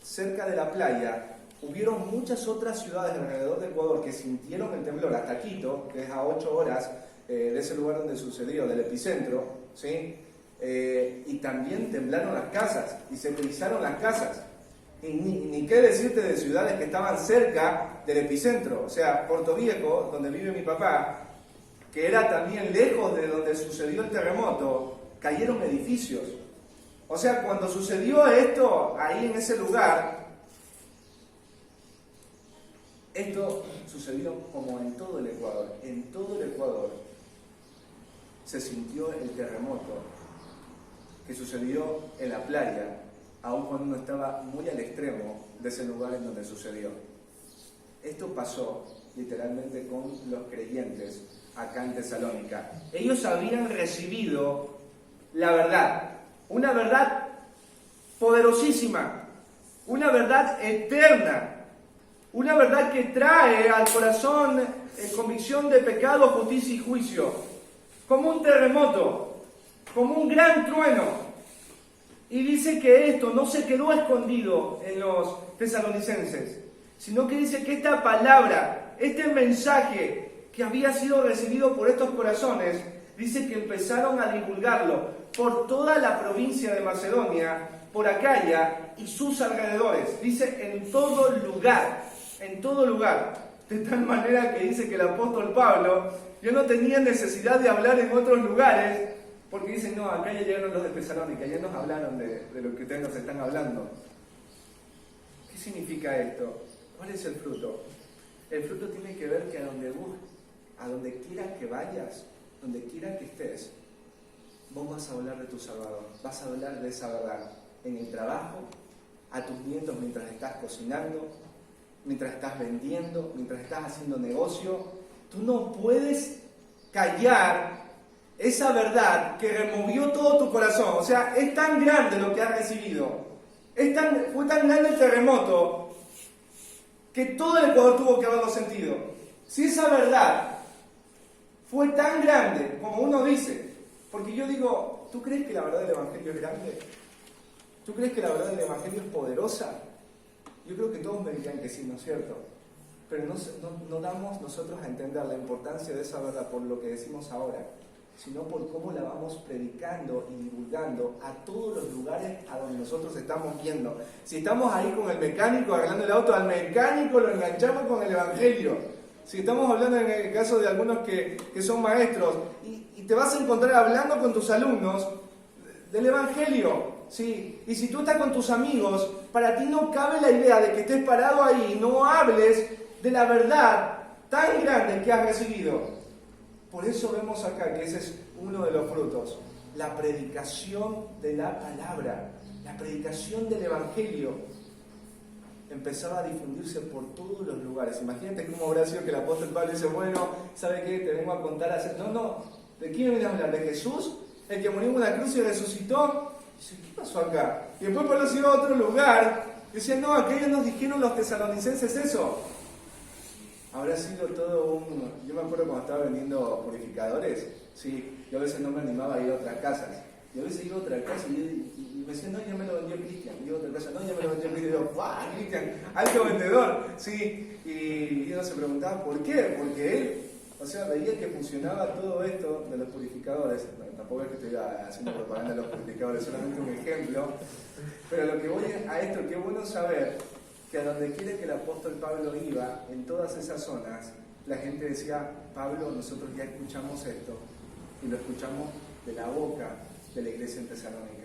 Speaker 1: cerca de la playa, hubieron muchas otras ciudades alrededor de Ecuador que sintieron el temblor, hasta Quito, que es a 8 horas de ese lugar donde sucedió, del epicentro, ¿sí? Y también temblaron las casas y se frisaron las casas. Y ni qué decirte de ciudades que estaban cerca del epicentro, o sea, Puerto Viejo, donde vive mi papá, que era también lejos de donde sucedió el terremoto, cayeron edificios. O sea, cuando sucedió esto ahí en ese lugar, esto sucedió como en todo el Ecuador. En todo el Ecuador se sintió el terremoto que sucedió en la playa, aun cuando uno estaba muy al extremo de ese lugar en donde sucedió. Esto pasó literalmente con los creyentes acá en Tesalónica. Ellos habían recibido la verdad, una verdad poderosísima, una verdad eterna, una verdad que trae al corazón convicción de pecado, justicia y juicio, como un terremoto, como un gran trueno. Y dice que esto no se quedó escondido en los tesalonicenses, sino que dice que esta palabra, este mensaje que había sido recibido por estos corazones, dice que empezaron a divulgarlo por toda la provincia de Macedonia, por Acaya y sus alrededores. Dice en todo lugar, de tal manera que dice que el apóstol Pablo ya no tenía necesidad de hablar en otros lugares, porque dicen, no, acá ya llegaron los de Tesalónica, ya nos hablaron de lo que ustedes nos están hablando. ¿Qué significa esto? ¿Cuál es el fruto? El fruto tiene que ver que a donde quiera que vayas, donde quiera que estés, vos vas a hablar de tu Salvador, vas a hablar de esa verdad. En el trabajo, a tus nietos mientras estás cocinando, mientras estás vendiendo, mientras estás haciendo negocio. Tú no puedes callar esa verdad que removió todo tu corazón. O sea, es tan grande lo que has recibido, fue tan grande el terremoto, que todo el Ecuador tuvo que haberlo sentido. Si esa verdad fue tan grande como uno dice, porque yo digo, ¿tú crees que la verdad del Evangelio es grande? ¿Tú crees que la verdad del Evangelio es poderosa? Yo creo que todos me dirían que sí, ¿no es cierto? Pero no damos nosotros a entender la importancia de esa verdad por lo que decimos ahora, sino por cómo la vamos predicando y divulgando a todos los lugares a donde nosotros estamos yendo. Si estamos ahí con el mecánico arreglando el auto, al mecánico lo enganchamos con el Evangelio. Si estamos hablando en el caso de algunos que son maestros, y te vas a encontrar hablando con tus alumnos del Evangelio, ¿sí? Y si tú estás con tus amigos, para ti no cabe la idea de que estés parado ahí y no hables de la verdad tan grande que has recibido. Por eso vemos acá que ese es uno de los frutos, la predicación de la palabra, la predicación del Evangelio empezaba a difundirse por todos los lugares. Imagínate cómo habrá sido que el apóstol Pablo dice, bueno, ¿sabe qué? Te vengo a contar No, ¿de quién vienes a hablar? ¿De Jesús? El que murió en una cruz y resucitó. Y dice, ¿qué pasó acá? Y después Pablo se iba a otro lugar y decía, no, aquellos nos dijeron los tesalonicenses eso. Habrá sido todo un... Yo me acuerdo cuando estaba vendiendo purificadores, sí, yo a veces no me animaba a ir a otras casas. Y a veces iba a otra casa y me decían, no, ya me lo vendió Cristian. Y iba a otra casa, no, ya me lo vendió Cristian. Y yo, ¡guau, Cristian! ¡Alto vendedor! Sí, y uno se preguntaba, ¿por qué? Porque él, o sea, veía que funcionaba todo esto de los purificadores. Bueno, tampoco es que estoy haciendo propaganda de los purificadores, solamente un ejemplo. Pero lo que voy a esto, qué bueno saber que a donde quiera que el apóstol Pablo iba, en todas esas zonas, la gente decía, Pablo, nosotros ya escuchamos esto, y lo escuchamos de la boca de la iglesia en Tesalónica.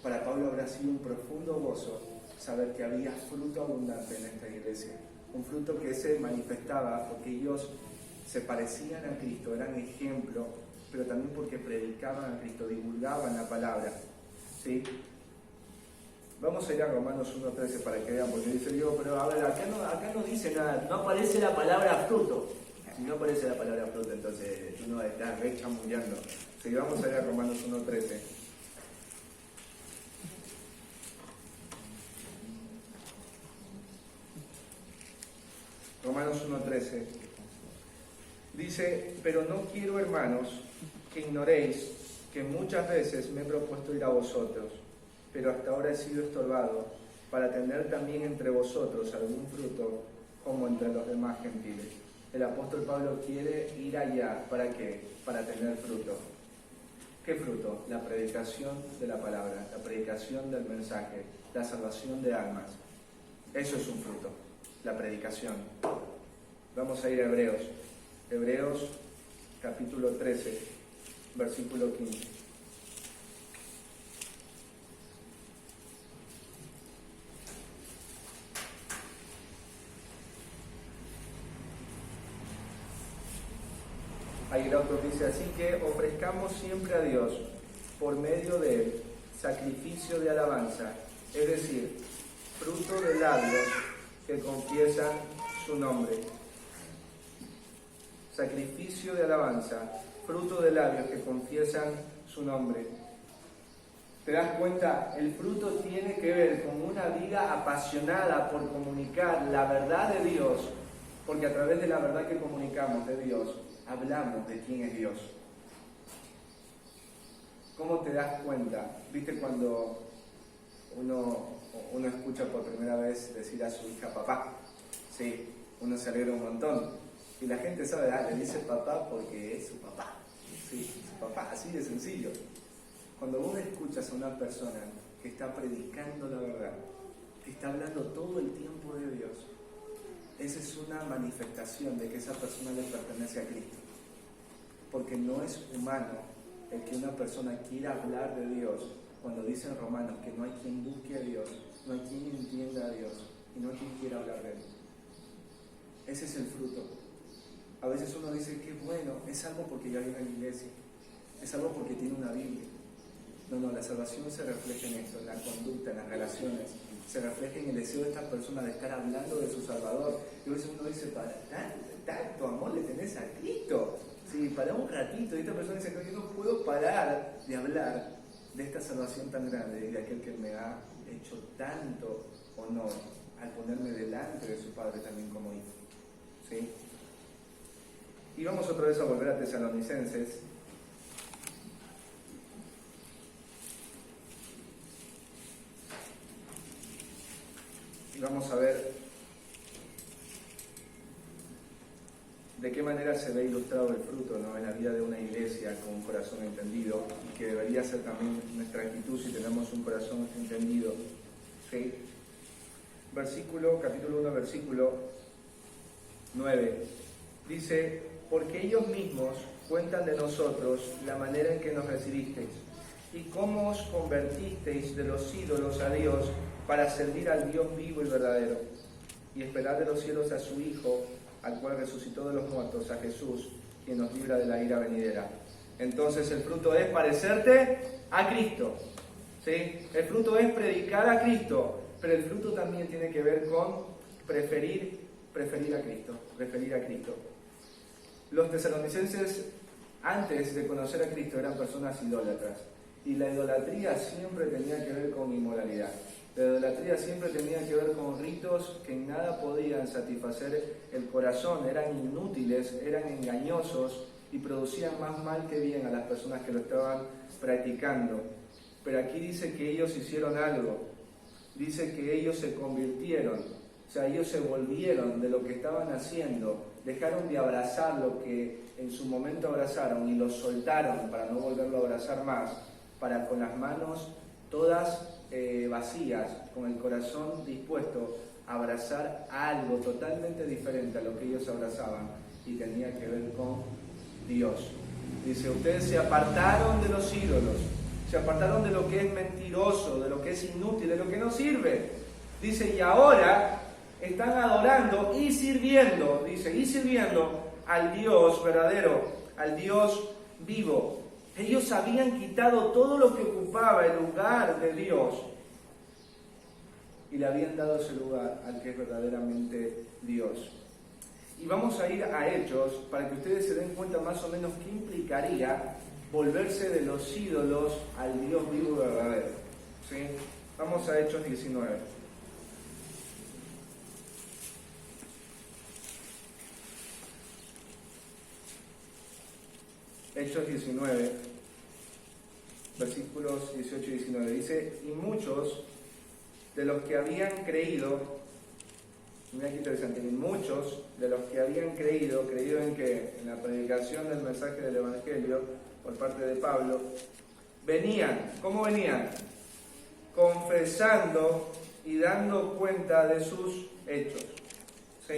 Speaker 1: Para Pablo habrá sido un profundo gozo saber que había fruto abundante en esta iglesia, un fruto que se manifestaba porque ellos se parecían a Cristo, eran ejemplo, pero también porque predicaban a Cristo, divulgaban la palabra, ¿sí? Vamos a ir a Romanos 1:13 para que vean, porque dice Diego, pero a ver, acá no dice nada, no aparece la palabra fruto. Si no aparece la palabra fruto, entonces tú no estás rechamullando. Sí, vamos a ir a Romanos 1:13. Romanos 1:13. Dice, pero no quiero, hermanos, que ignoréis que muchas veces me he propuesto ir a vosotros, pero hasta ahora he sido estorbado, para tener también entre vosotros algún fruto, como entre los demás gentiles. El apóstol Pablo quiere ir allá, ¿para qué? Para tener fruto. ¿Qué fruto? La predicación de la palabra, la predicación del mensaje, la salvación de almas. Eso es un fruto, la predicación. Vamos a ir a Hebreos. Hebreos capítulo 13, versículo 15. Ahí el autor dice: así que ofrezcamos siempre a Dios, por medio de él, sacrificio de alabanza, es decir, fruto de labios que confiesan su nombre. Sacrificio de alabanza, fruto de labios que confiesan su nombre. ¿Te das cuenta? El fruto tiene que ver con una vida apasionada por comunicar la verdad de Dios, porque a través de la verdad que comunicamos de Dios, hablamos de quién es Dios. ¿Cómo te das cuenta? ¿Viste cuando uno escucha por primera vez decir a su hija papá? Sí, uno se alegra un montón. Y la gente sabe, le dice papá porque es su papá. Sí, su papá, así de sencillo. Cuando vos escuchas a una persona que está predicando la verdad, que está hablando todo el tiempo de Dios, esa es una manifestación de que esa persona le pertenece a Cristo. Porque no es humano el que una persona quiera hablar de Dios cuando dicen Romanos que no hay quien busque a Dios, no hay quien entienda a Dios y no hay quien quiera hablar de Él. Ese es el fruto. A veces uno dice que bueno, es algo porque ya viene a la iglesia, es algo porque tiene una Biblia. No, la salvación se refleja en esto, en la conducta, en las relaciones, se refleja en el deseo de esta persona de estar hablando de su Salvador. Y a veces uno dice, para tanto amor le tenés a Cristo. Sí, para un ratito, y esta persona dice, yo no puedo parar de hablar de esta salvación tan grande y de aquel que me ha hecho tanto honor al ponerme delante de su Padre también como hijo. ¿Sí? Y vamos otra vez a volver a Tesalonicenses. Y vamos a ver de qué manera se ve ilustrado el fruto, ¿no?, en la vida de una iglesia con un corazón entendido, y que debería ser también nuestra actitud si tenemos un corazón entendido. ¿Sí? Capítulo 1, versículo 9. Dice: porque ellos mismos cuentan de nosotros la manera en que nos recibisteis, y cómo os convertisteis de los ídolos a Dios para servir al Dios vivo y verdadero, y esperar de los cielos a su Hijo, al cual resucitó de los muertos, a Jesús, quien nos libra de la ira venidera. Entonces el fruto es parecerte a Cristo, ¿sí? El fruto es predicar a Cristo, pero el fruto también tiene que ver con preferir a Cristo. Los tesalonicenses, antes de conocer a Cristo, eran personas idólatras, y la idolatría siempre tenía que ver con inmoralidad. La idolatría siempre tenía que ver con ritos que en nada podían satisfacer el corazón, eran inútiles, eran engañosos y producían más mal que bien a las personas que lo estaban practicando. Pero aquí dice que ellos hicieron algo, dice que ellos se convirtieron, o sea, ellos se volvieron de lo que estaban haciendo, dejaron de abrazar lo que en su momento abrazaron y lo soltaron para no volverlo a abrazar más, para con las manos todas vacías, con el corazón dispuesto a abrazar algo totalmente diferente a lo que ellos abrazaban, y tenía que ver con Dios. Dice: ustedes se apartaron de los ídolos, se apartaron de lo que es mentiroso, de lo que es inútil, de lo que no sirve. Dice: y ahora están adorando y sirviendo, al Dios verdadero, al Dios vivo. Ellos habían quitado todo lo que ocupaba el lugar de Dios y le habían dado ese lugar al que es verdaderamente Dios. Y vamos a ir a Hechos para que ustedes se den cuenta más o menos qué implicaría volverse de los ídolos al Dios vivo y verdadero. ¿Sí? Vamos a Hechos 19. Hechos 19, versículos 18 y 19. Dice, y muchos de los que habían creído, mira qué interesante, y muchos de los que habían creído en que en la predicación del mensaje del Evangelio por parte de Pablo, venían, ¿cómo venían? Confesando y dando cuenta de sus hechos. ¿Sí?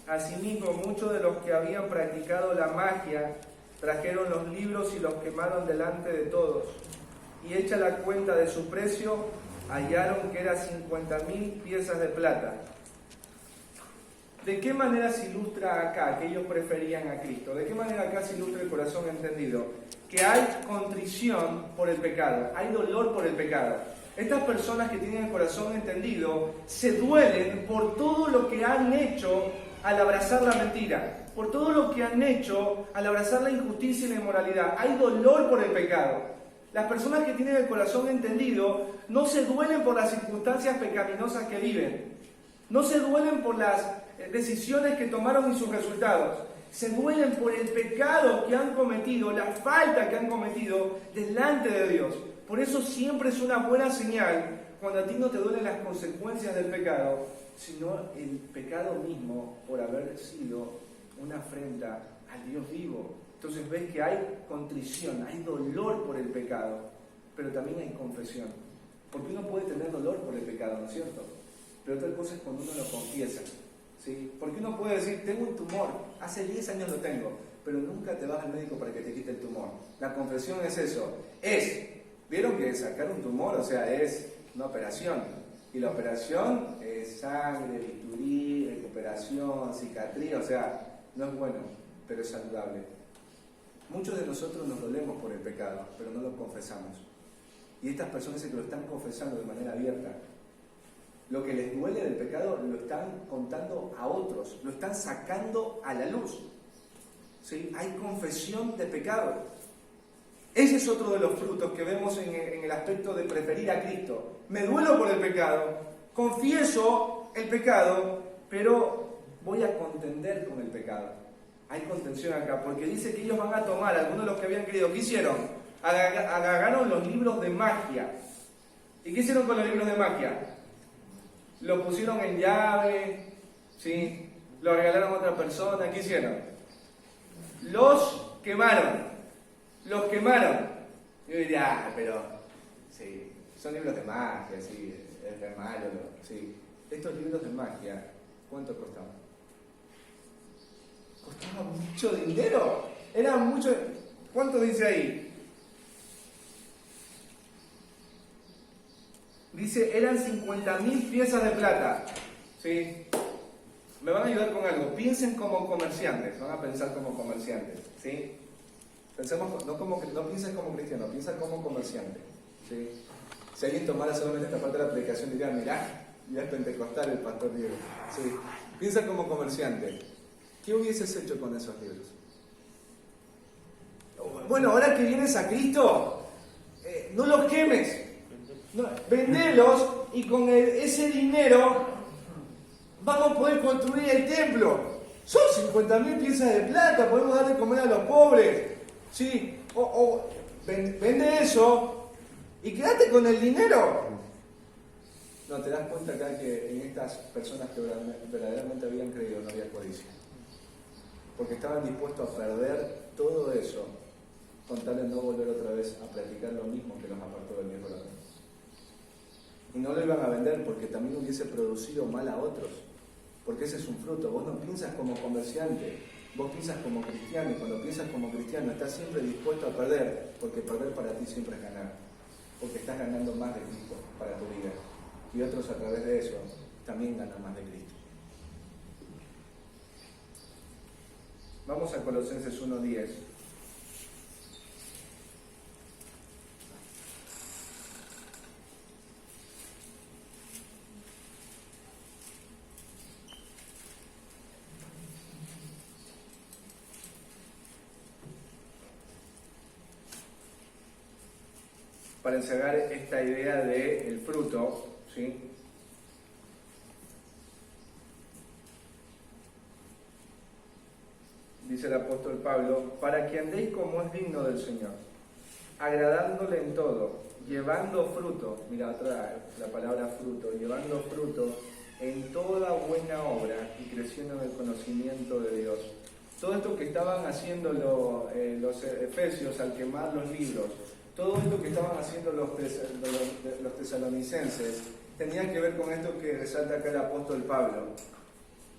Speaker 1: Asimismo, muchos de los que habían practicado la magia trajeron los libros y los quemaron delante de todos. Y hecha la cuenta de su precio, hallaron que era 50.000 piezas de plata. ¿De qué manera se ilustra acá que ellos preferían a Cristo? ¿De qué manera acá se ilustra el corazón entendido? Que hay contrición por el pecado, hay dolor por el pecado. Estas personas que tienen el corazón entendido se duelen por todo lo que han hecho al abrazar la mentira, por todo lo que han hecho al abrazar la injusticia y la inmoralidad. Hay dolor por el pecado. Las personas que tienen el corazón entendido no se duelen por las circunstancias pecaminosas que viven, no se duelen por las decisiones que tomaron y sus resultados, se duelen por el pecado que han cometido, la falta que han cometido delante de Dios. Por eso siempre es una buena señal cuando a ti no te duelen las consecuencias del pecado, sino el pecado mismo por haber sido una afrenta al Dios vivo. Entonces ves que hay contrición, hay dolor por el pecado, pero también hay confesión. Porque uno puede tener dolor por el pecado, ¿no es cierto? Pero otra cosa es cuando uno lo confiesa, ¿sí? Porque uno puede decir, tengo un tumor, hace 10 años lo tengo, pero nunca te vas al médico para que te quite el tumor. La confesión es eso, ¿vieron que sacar un tumor, o sea, es una operación? Y la operación es sangre, bisturí, recuperación, cicatriz, o sea, no es bueno, pero es saludable. Muchos de nosotros nos dolemos por el pecado, pero no lo confesamos. Y estas personas que lo están confesando de manera abierta, lo que les duele del pecado lo están contando a otros, lo están sacando a la luz. ¿Sí? Hay confesión de pecado. Ese es otro de los frutos que vemos en el aspecto de preferir a Cristo. Me duelo por el pecado, confieso el pecado, pero voy a contender con el pecado. Hay contención acá, porque dice que ellos van a tomar, algunos de los que habían creído, ¿qué hicieron? Agarraron los libros de magia. ¿Y qué hicieron con los libros de magia? Lo pusieron en llave, ¿sí? Lo regalaron a otra persona, ¿qué hicieron? Los quemaron. Yo diría, pero, sí, son libros de magia, sí, es re malo, sí. Estos libros de magia, ¿cuánto costaban? Costaban mucho dinero. Eran mucho. ¿Cuánto dice ahí? Dice, eran 50.000 piezas de plata. ¿Sí? Me van a ayudar con algo. Piensen como comerciantes. Van a pensar como comerciantes. ¿Sí? Pensemos, no piensen como cristianos, piensen como comerciantes. ¿Sí? Si alguien tomara solamente esta parte de la predicación, diría, mirá, ya es pentecostal el pastor Diego. ¿Sí? Piensa como comerciante. ¿Qué hubieses hecho con esos libros? Bueno, ahora que vienes a Cristo, no los quemes. No, vendelos y con ese dinero vamos a poder construir el templo. Son 50.000 piezas de plata, podemos darle de comer a los pobres. ¿Sí? Vende eso y quédate con el dinero. No, te das cuenta acá que en estas personas que verdaderamente habían creído no había codicia. Porque estaban dispuestos a perder todo eso con tal de no volver otra vez a practicar lo mismo que los apartó del viejo ladrón. Y no lo iban a vender porque también hubiese producido mal a otros. Porque ese es un fruto. Vos no piensas como comerciante, vos piensas como cristiano. Y cuando piensas como cristiano estás siempre dispuesto a perder, porque perder para ti siempre es ganar. Porque estás ganando más de Cristo para tu vida. Y otros a través de eso también ganan más de Cristo. Vamos a Colosenses 1:10. Para encerrar esta idea del fruto, ¿sí? dice el apóstol Pablo, para que andéis como es digno del Señor, agradándole en todo, llevando fruto, mira la palabra fruto, llevando fruto en toda buena obra y creciendo en el conocimiento de Dios. Todo esto que estaban haciendo los efesios al quemar los libros, todo esto que estaban haciendo los tesalonicenses, tenía que ver con esto que resalta acá el apóstol Pablo.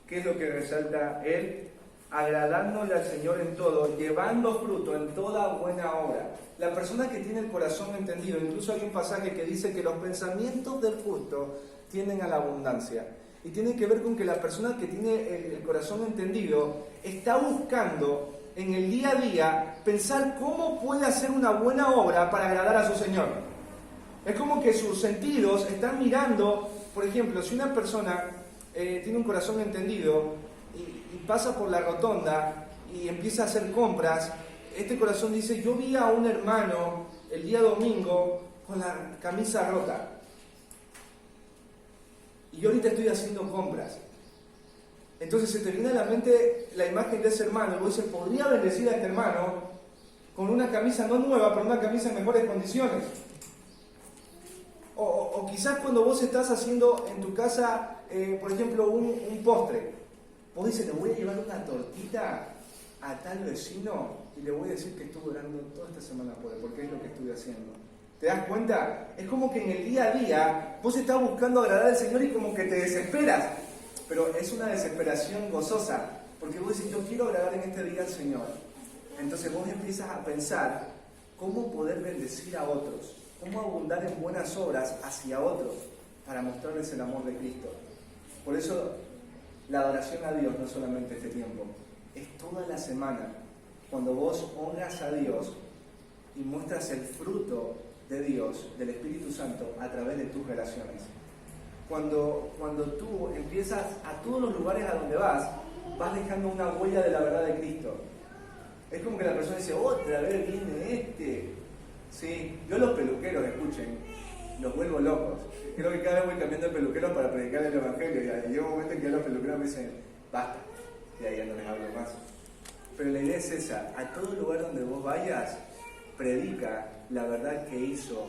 Speaker 1: ¿Qué es lo que resalta él? Agradándole al Señor en todo, llevando fruto en toda buena obra. La persona que tiene el corazón entendido, incluso hay un pasaje que dice que los pensamientos del justo tienden a la abundancia. Y tiene que ver con que la persona que tiene el corazón entendido está buscando en el día a día pensar cómo puede hacer una buena obra para agradar a su Señor. Es como que sus sentidos están mirando, por ejemplo, si una persona tiene un corazón entendido y pasa por la rotonda y empieza a hacer compras, este corazón dice, yo vi a un hermano el día domingo con la camisa rota. Y yo ahorita estoy haciendo compras. Entonces se te viene a la mente la imagen de ese hermano. Y vos dices, ¿podría bendecir a este hermano con una camisa no nueva, pero una camisa en mejores condiciones? O quizás cuando vos estás haciendo en tu casa, por ejemplo, un postre. Vos dices, le voy a llevar una tortita a tal vecino y le voy a decir que estuve orando toda esta semana por él, porque es lo que estuve haciendo. ¿Te das cuenta? Es como que en el día a día vos estás buscando agradar al Señor y como que te desesperas. Pero es una desesperación gozosa, porque vos decís, yo quiero agradar en este día al Señor. Entonces vos empiezas a pensar cómo poder bendecir a otros, cómo abundar en buenas obras hacia otros para mostrarles el amor de Cristo. Por eso la adoración a Dios no es solamente este tiempo, es toda la semana, cuando vos honras a Dios y muestras el fruto de Dios, del Espíritu Santo, a través de tus relaciones. Cuando tú empiezas a todos los lugares a donde vas dejando una huella de la verdad de Cristo. Es como que la persona dice, otra vez viene este. Sí, yo los peluqueros, escuchen, los vuelvo locos. Creo que cada vez voy cambiando de peluqueros para predicar el Evangelio. Y llega un momento en que los peluqueros me dicen, basta, y ahí ya no les hablo más. Pero la idea es esa, a todo lugar donde vos vayas, predica la verdad que hizo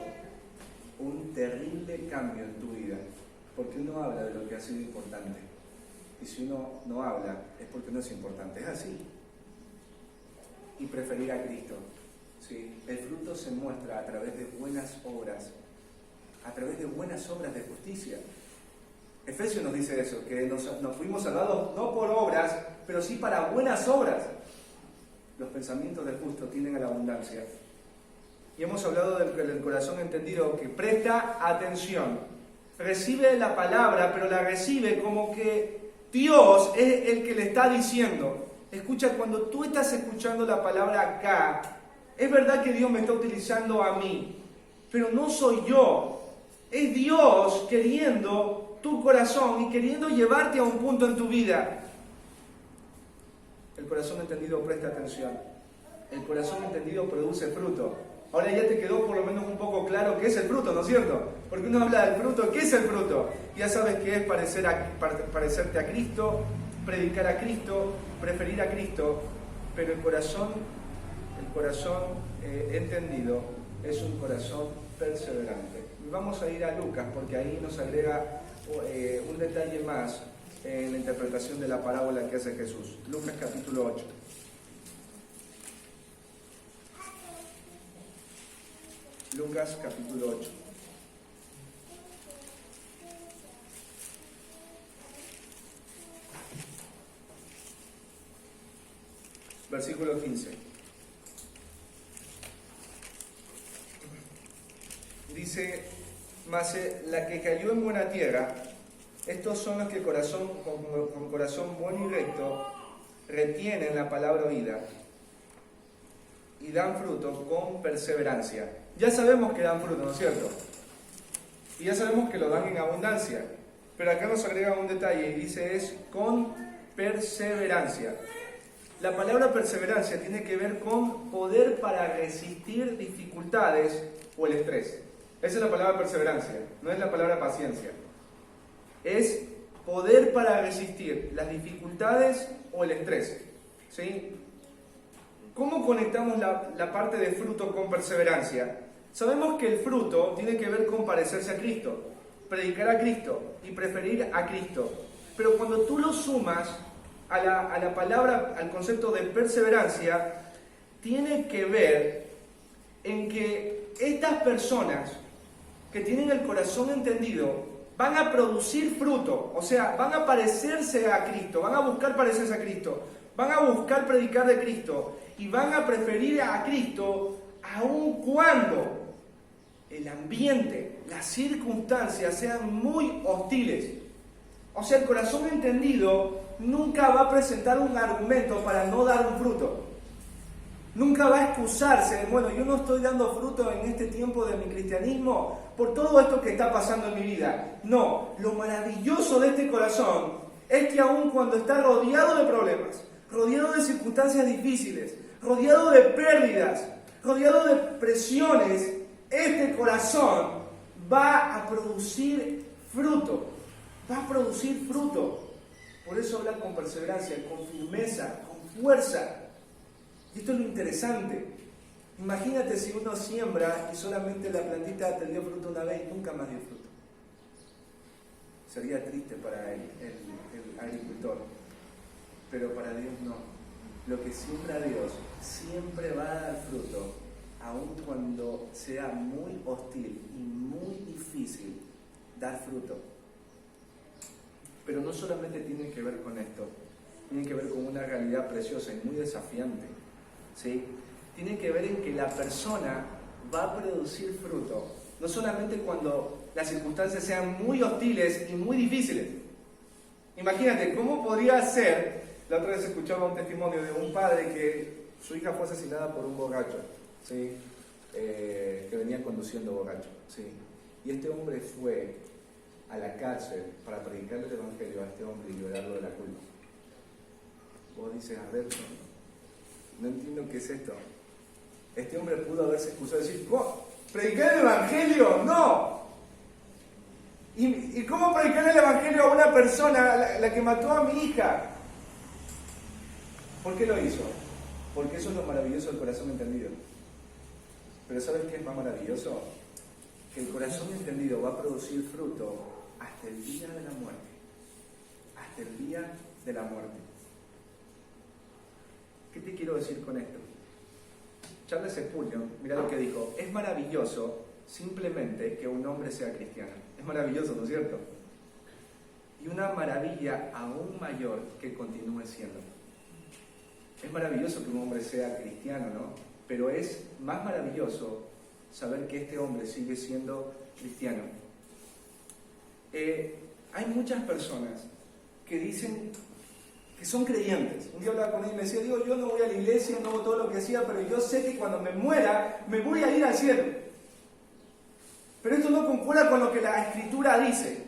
Speaker 1: un terrible cambio en tu vida. Porque uno habla de lo que ha sido importante. Y si uno no habla, es porque no es importante. Es así. Y preferir a Cristo. ¿Sí? El fruto se muestra a través de buenas obras. A través de buenas obras de justicia. Efesios nos dice eso, que nos fuimos salvados no por obras, pero sí para buenas obras. Los pensamientos del justo tienden a la abundancia. Y hemos hablado del corazón entendido que presta atención, recibe la palabra, pero la recibe como que Dios es el que le está diciendo. Escucha, cuando tú estás escuchando la palabra acá, es verdad que Dios me está utilizando a mí, pero no soy yo. Es Dios queriendo tu corazón y queriendo llevarte a un punto en tu vida. El corazón entendido presta atención. El corazón entendido produce fruto. Ahora ya te quedó por lo menos un poco claro qué es el fruto, ¿no es cierto? Porque uno habla del fruto, ¿qué es el fruto? Ya sabes qué es parecerte a Cristo, predicar a Cristo, preferir a Cristo, pero el corazón entendido es un corazón perseverante. Y vamos a ir a Lucas porque ahí nos agrega un detalle más en la interpretación de la parábola que hace Jesús. Lucas capítulo 8. Lucas capítulo 8. Versículo 15. Dice, mas la que cayó en buena tierra, estos son los que con corazón bueno y recto retienen la palabra oída y dan fruto con perseverancia. Ya sabemos que dan fruto, ¿no es cierto? Y ya sabemos que lo dan en abundancia. Pero acá nos agrega un detalle y dice es con perseverancia. La palabra perseverancia tiene que ver con poder para resistir dificultades o el estrés. Esa es la palabra perseverancia, no es la palabra paciencia. Es poder para resistir las dificultades o el estrés. ¿Sí? ¿Cómo conectamos la parte de fruto con perseverancia? Sabemos que el fruto tiene que ver con parecerse a Cristo, predicar a Cristo y preferir a Cristo. Pero cuando tú lo sumas a la palabra, al concepto de perseverancia, tiene que ver en que estas personas que tienen el corazón entendido van a producir fruto, o sea, van a parecerse a Cristo, van a buscar parecerse a Cristo, van a buscar predicar de Cristo y van a preferir a Cristo aun cuando el ambiente, las circunstancias sean muy hostiles. O sea, el corazón entendido nunca va a presentar un argumento para no dar un fruto. Nunca va a excusarse, bueno, yo no estoy dando fruto en este tiempo de mi cristianismo por todo esto que está pasando en mi vida. No, lo maravilloso de este corazón es que aun cuando está rodeado de problemas, rodeado de circunstancias difíciles, rodeado de pérdidas, rodeado de presiones, este corazón va a producir fruto. Va a producir fruto. Por eso habla con perseverancia, con firmeza, con fuerza. Y esto es lo interesante. Imagínate si uno siembra y solamente la plantita te dio fruto una vez y nunca más dio fruto. Sería triste para el agricultor. Pero para Dios no. Lo que siembra Dios siempre va a dar fruto, aun cuando sea muy hostil y muy difícil dar fruto. Pero no solamente tiene que ver con esto, tiene que ver con una realidad preciosa y muy desafiante, ¿sí? Tiene que ver en que la persona va a producir fruto, no solamente cuando las circunstancias sean muy hostiles y muy difíciles. Imagínate, ¿cómo podría ser? La otra vez escuchaba un testimonio de un padre que su hija fue asesinada por un borracho, ¿sí? Que venía conduciendo borracho, ¿sí? Y este hombre fue a la cárcel para predicarle el evangelio a este hombre y liberarlo de la culpa. Vos dices, a ver, no entiendo qué es esto. Este hombre pudo haberse excusado y decir, ¿predicar el evangelio? ¡No! ¿Y cómo predicar el evangelio a una persona, la que mató a mi hija? ¿Por qué lo hizo? Porque eso es lo maravilloso del corazón entendido. Pero ¿sabes qué es más maravilloso? Que el corazón entendido va a producir fruto hasta el día de la muerte. Hasta el día de la muerte. ¿Qué te quiero decir con esto? Charles Spurgeon, mira lo que dijo: es maravilloso simplemente que un hombre sea cristiano. Es maravilloso, ¿no es cierto? Y una maravilla aún mayor que continúe siendo. Es maravilloso que un hombre sea cristiano, ¿no? Pero es más maravilloso saber que este hombre sigue siendo cristiano. Hay muchas personas que dicen que son creyentes. Un día hablaba con él y me decía, yo no voy a la iglesia, no hago todo lo que hacía, pero yo sé que cuando me muera, me voy a ir al cielo. Pero esto no concuerda con lo que la Escritura dice.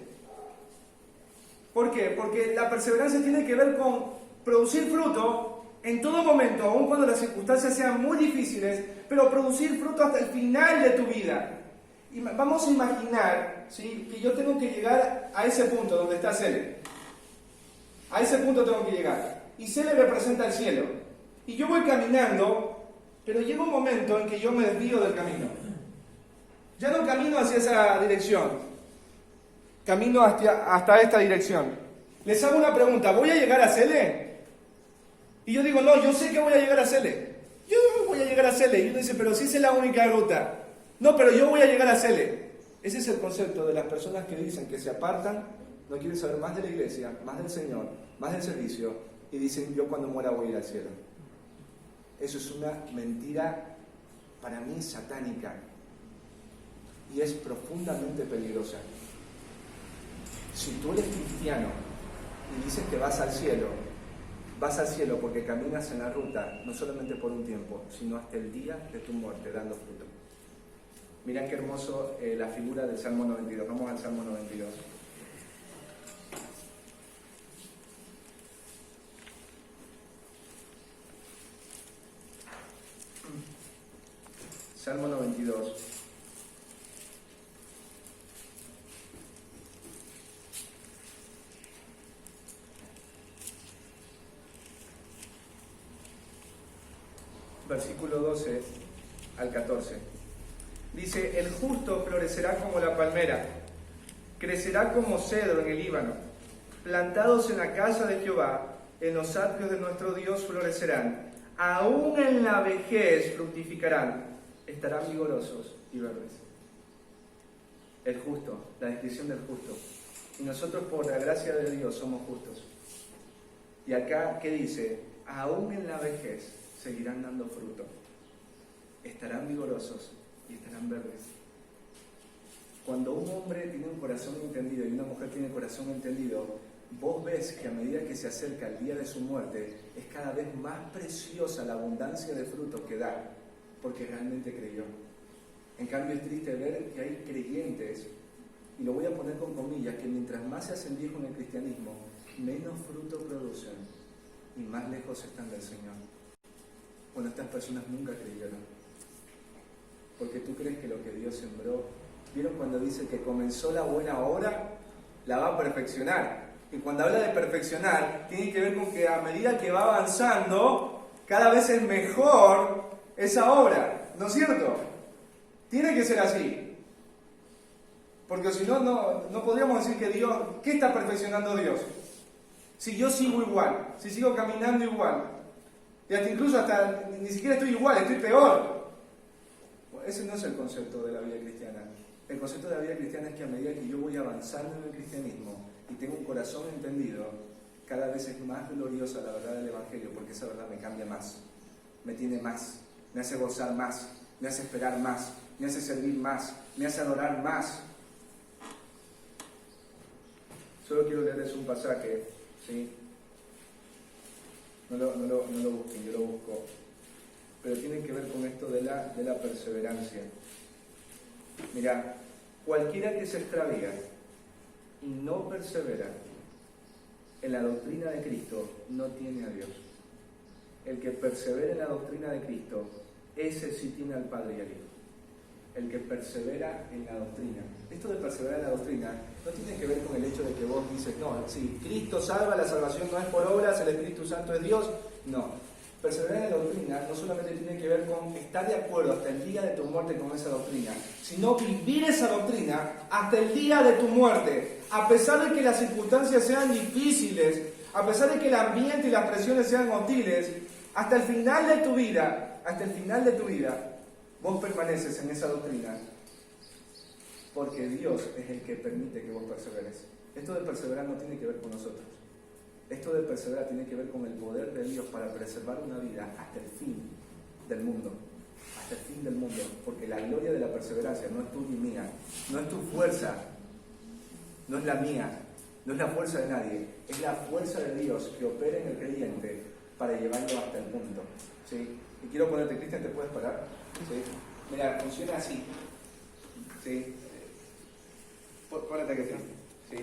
Speaker 1: ¿Por qué? Porque la perseverancia tiene que ver con producir fruto en todo momento, aun cuando las circunstancias sean muy difíciles, pero producir fruto hasta el final de tu vida. Y vamos a imaginar, ¿sí?, que yo tengo que llegar a ese punto donde está Cele. A ese punto tengo que llegar. Y Cele representa el cielo. Y yo voy caminando, pero llega un momento en que yo me desvío del camino. Ya no camino hacia esa dirección. Camino hasta esta dirección. Les hago una pregunta, ¿voy a llegar a Cele? Y yo digo, no, yo sé que voy a llegar a Cele. Yo voy a llegar a Cele. Y uno dice, pero si esa es la única ruta. No, pero yo voy a llegar a Cele. Ese es el concepto de las personas que dicen que se apartan, no quieren saber más de la iglesia, más del Señor, más del servicio, y dicen, yo cuando muera voy a ir al cielo. Eso es una mentira, para mí, satánica. Y es profundamente peligrosa. Si tú eres cristiano y dices que vas al cielo porque caminas en la ruta, no solamente por un tiempo, sino hasta el día de tu muerte, dando fruto. Mirá qué hermoso la figura del Salmo 92. Vamos al Salmo 92. Salmo 92. versículo 12 al 14. Dice, el justo florecerá como la palmera, crecerá como cedro en el Líbano, plantados en la casa de Jehová, en los atrios de nuestro Dios florecerán, aún en la vejez fructificarán, estarán vigorosos y verdes. El justo, la descripción del justo. Y nosotros por la gracia de Dios somos justos. Y acá, ¿qué dice? Aún en la vejez seguirán dando fruto. Estarán vigorosos y estarán verdes. Cuando un hombre tiene un corazón entendido y una mujer tiene corazón entendido, vos ves que a medida que se acerca el día de su muerte, es cada vez más preciosa la abundancia de frutos que da, porque realmente creyó. En cambio es triste ver que hay creyentes, y lo voy a poner con comillas, que mientras más se hacen viejos en el cristianismo, menos fruto producen y más lejos están del Señor. Bueno, estas personas nunca creyeron, porque tú crees que lo que Dios sembró, ¿vieron cuando dice que comenzó la buena obra? La va a perfeccionar. Y cuando habla de perfeccionar, tiene que ver con que a medida que va avanzando, cada vez es mejor esa obra, ¿no es cierto? Tiene que ser así. Porque si no, no podríamos decir que Dios, ¿qué está perfeccionando Dios? Si yo sigo igual, si sigo caminando igual, y incluso hasta ni siquiera estoy igual, estoy peor. Bueno, ese no es el concepto de la vida cristiana. El concepto de la vida cristiana es que a medida que yo voy avanzando en el cristianismo y tengo un corazón entendido, cada vez es más gloriosa la verdad del Evangelio, porque esa verdad me cambia más, me tiene más, me hace gozar más, me hace esperar más, me hace servir más, me hace adorar más. Solo quiero leerles un pasaje, ¿sí? No lo busquen, yo lo busco. Pero tiene que ver con esto de la perseverancia. Mirá, cualquiera que se extravía y no persevera en la doctrina de Cristo no tiene a Dios. El que persevera en la doctrina de Cristo, ese sí tiene al Padre y al Hijo. El que persevera en la doctrina. Esto de perseverar en la doctrina no tiene que ver con el hecho de que vos dices, no, sí, Cristo salva, la salvación no es por obras, el Espíritu Santo es Dios. No. Perseverar en la doctrina no solamente tiene que ver con estar de acuerdo hasta el día de tu muerte con esa doctrina, sino vivir esa doctrina hasta el día de tu muerte. A pesar de que las circunstancias sean difíciles, a pesar de que el ambiente y las presiones sean hostiles, hasta el final de tu vida, vos permaneces en esa doctrina, porque Dios es el que permite que vos perseveres. Esto de perseverar no tiene que ver con nosotros. Esto de perseverar tiene que ver con el poder de Dios para preservar una vida hasta el fin del mundo. Hasta el fin del mundo. Porque la gloria de la perseverancia no es tu ni mía, no es tu fuerza, no es la mía, no es la fuerza de nadie, es la fuerza de Dios que opera en el creyente para llevarlo hasta el punto. ¿Sí? Y quiero ponerte, Cristian, ¿te puedes parar? ¿Sí? Mira, funciona así. ¿Sí? Párate, Cristian. ¿Sí?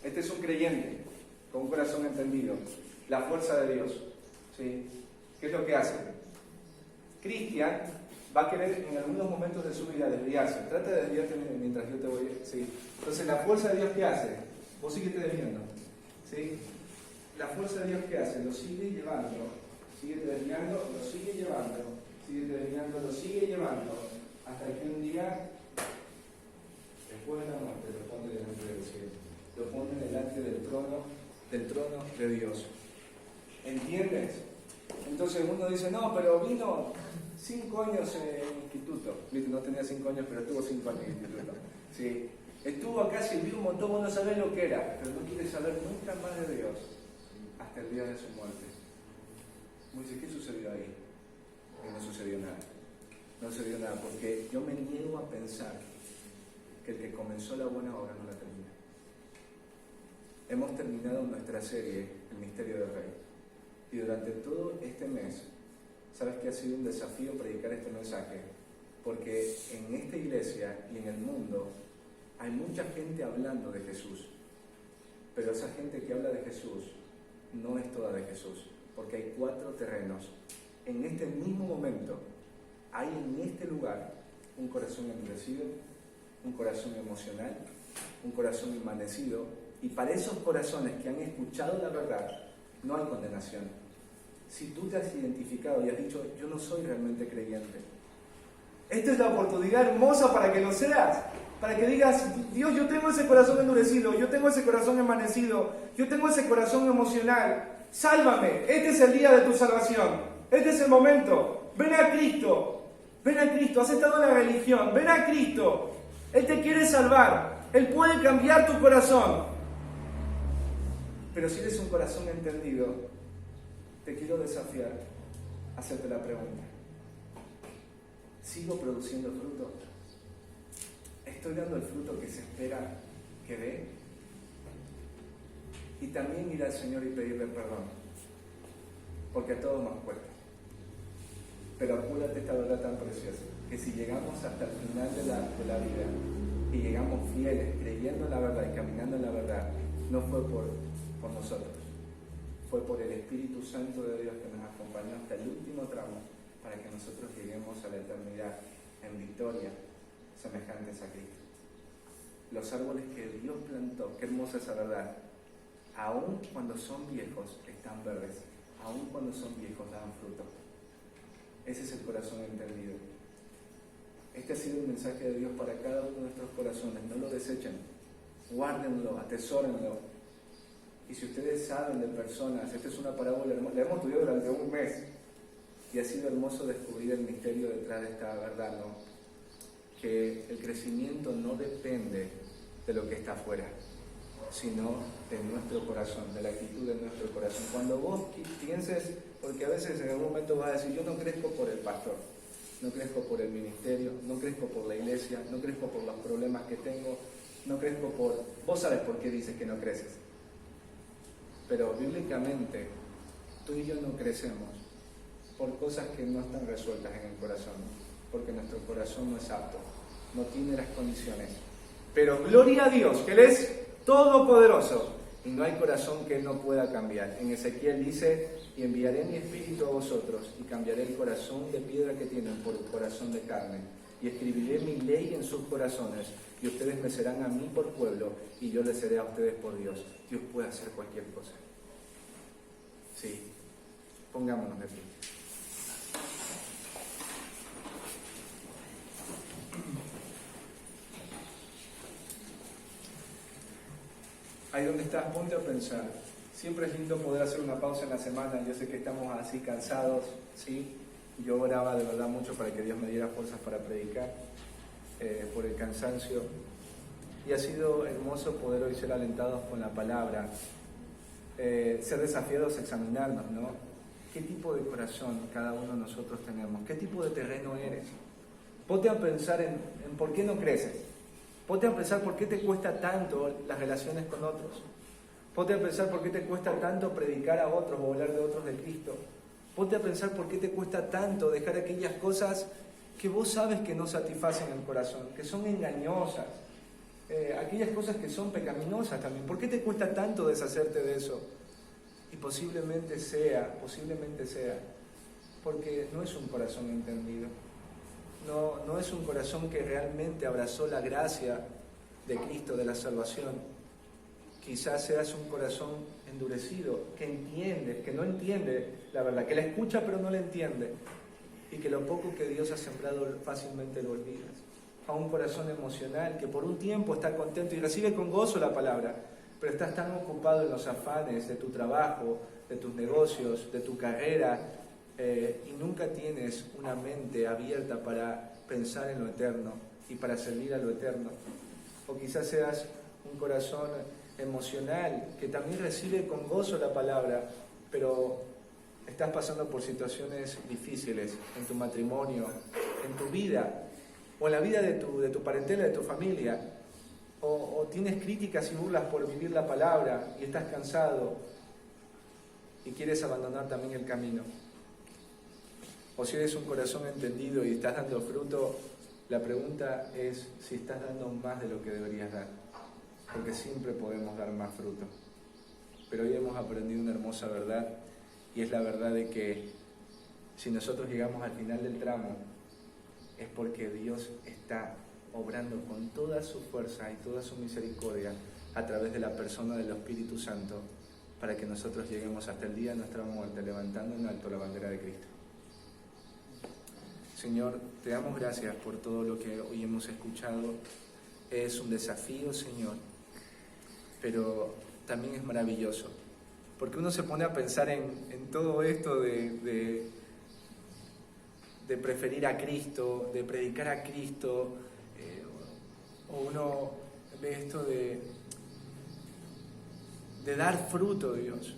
Speaker 1: Este es un creyente con un corazón entendido, la fuerza de Dios. ¿Sí? ¿Qué es lo que hace? Cristian va a querer en algunos momentos de su vida desviarse. Trata de desviarte mientras yo te voy. ¿Sí? Entonces, la fuerza de Dios, ¿qué hace? Vos síguete desviando. ¿Sí? La fuerza de Dios, ¿qué hace? Lo sigue llevando. Sigue desviando, lo sigue llevando. Sigue desviando, lo sigue llevando. Hasta que un día, después de la muerte, lo pone delante del cielo. Lo pone delante del trono de Dios. ¿Entiendes? Entonces uno dice, no, pero vino 5 años en instituto. No tenía 5 años, pero estuvo 5 años en instituto. ¿Sí? Estuvo acá, sirvió un montón, vos no sabés lo que era, pero no quiere saber nunca más de Dios hasta el día de su muerte. Uno dice, ¿qué sucedió ahí? Que no sucedió nada. No sucedió nada, porque yo me niego a pensar que el que comenzó la buena obra no la termina. Hemos terminado nuestra serie, El Misterio del Rey. Y durante todo este mes, ¿sabes que ha sido un desafío predicar este mensaje? Porque en esta iglesia y en el mundo hay mucha gente hablando de Jesús. Pero esa gente que habla de Jesús no es toda de Jesús. Porque hay 4 terrenos. En este mismo momento, hay en este lugar un corazón endurecido, un corazón emocional, un corazón envanecido. Y para esos corazones que han escuchado la verdad, no hay condenación. si tú te has identificado y has dicho, yo no soy realmente creyente. Esta es la oportunidad hermosa para que lo seas, para que digas, Dios, yo tengo ese corazón endurecido, yo tengo ese corazón envanecido, yo tengo ese corazón emocional, sálvame, este es el día de tu salvación, este es el momento, ven a Cristo, has estado en la religión, ven a Cristo, Él te quiere salvar, Él puede cambiar tu corazón. Pero si eres un corazón entendido, te quiero desafiar a hacerte la pregunta. ¿Sigo produciendo fruto? ¿Estoy dando el fruto que se espera que dé? Y también ir al Señor y pedirle perdón, porque a todos nos cuesta. Pero acuérdate esta verdad tan preciosa, que si llegamos hasta el final de la vida y llegamos fieles, creyendo en la verdad y caminando en la verdad, no fue por nosotros, fue por el Espíritu Santo de Dios que nos acompañó hasta el último tramo para que nosotros lleguemos a la eternidad en victoria, semejantes a Cristo. Los árboles que Dios plantó, qué hermosa esa verdad, aun cuando son viejos están verdes, aun cuando son viejos dan fruto. Ese es el corazón entendido. Este ha sido el mensaje de Dios para cada uno de nuestros corazones. No lo desechen, guárdenlo, atesórenlo. Y si ustedes saben de personas, esta es una parábola hermosa, la hemos estudiado durante un mes y ha sido hermoso descubrir el misterio detrás de esta verdad, ¿no? Que el crecimiento no depende de lo que está afuera, sino de nuestro corazón, de la actitud de nuestro corazón. Cuando vos pienses, porque a veces en algún momento vas a decir, yo no crezco por el pastor, no crezco por el ministerio, no crezco por la iglesia, no crezco por los problemas que tengo, no crezco por... Vos sabes por qué dices que no creces. Pero bíblicamente, tú y yo no crecemos por cosas que no están resueltas en el corazón, porque nuestro corazón no es apto, no tiene las condiciones. Pero gloria a Dios, que Él es todopoderoso y no hay corazón que Él no pueda cambiar. En Ezequiel dice, y enviaré mi espíritu a vosotros y cambiaré el corazón de piedra que tienen por el corazón de carne y escribiré mi ley en sus corazones y ustedes me serán a mí por pueblo y yo les seré a ustedes por Dios. Dios puede hacer cualquier cosa. Sí, pongámonos de pie. Ahí donde estás, ponte a pensar. Siempre es lindo poder hacer una pausa en la semana. Yo sé que estamos así cansados, ¿sí? Yo oraba de verdad mucho para que Dios me diera fuerzas para predicar por el cansancio. Y ha sido hermoso poder hoy ser alentados con la palabra, ser desafiados a examinarnos, ¿no? ¿Qué tipo de corazón cada uno de nosotros tenemos? ¿Qué tipo de terreno eres? Ponte a pensar en por qué no creces. Ponte a pensar por qué te cuesta tanto las relaciones con otros. Ponte a pensar por qué te cuesta tanto predicar a otros o hablar de otros de Cristo. Ponte a pensar por qué te cuesta tanto dejar aquellas cosas que vos sabes que no satisfacen el corazón, que son engañosas, aquellas cosas que son pecaminosas también. ¿Por qué te cuesta tanto deshacerte de eso? Y posiblemente sea, porque no es un corazón entendido. No es un corazón que realmente abrazó la gracia de Cristo, de la salvación. Quizás seas un corazón endurecido, que entiende, que no entiende la verdad, que la escucha pero no la entiende, y que lo poco que Dios ha sembrado fácilmente lo olvidas. A un corazón emocional que por un tiempo está contento y recibe con gozo la palabra, pero estás tan ocupado en los afanes de tu trabajo, de tus negocios, de tu carrera, y nunca tienes una mente abierta para pensar en lo eterno y para servir a lo eterno. O quizás seas un corazón emocional que también recibe con gozo la palabra, pero estás pasando por situaciones difíciles en tu matrimonio, en tu vida, o en la vida de tu parentela, de tu familia, o tienes críticas y burlas por vivir la palabra y estás cansado y quieres abandonar también el camino. O si eres un corazón entendido y estás dando fruto, la pregunta es si estás dando más de lo que deberías dar, porque siempre podemos dar más fruto. Pero hoy hemos aprendido una hermosa verdad, y es la verdad de que si nosotros llegamos al final del tramo, es porque Dios está obrando con toda su fuerza y toda su misericordia a través de la persona del Espíritu Santo para que nosotros lleguemos hasta el día de nuestra muerte levantando en alto la bandera de Cristo. Señor, te damos gracias por todo lo que hoy hemos escuchado. Es un desafío, Señor, pero también es maravilloso, porque uno se pone a pensar en todo esto de preferir a Cristo, de predicar a Cristo, o uno ve esto de dar fruto, Dios,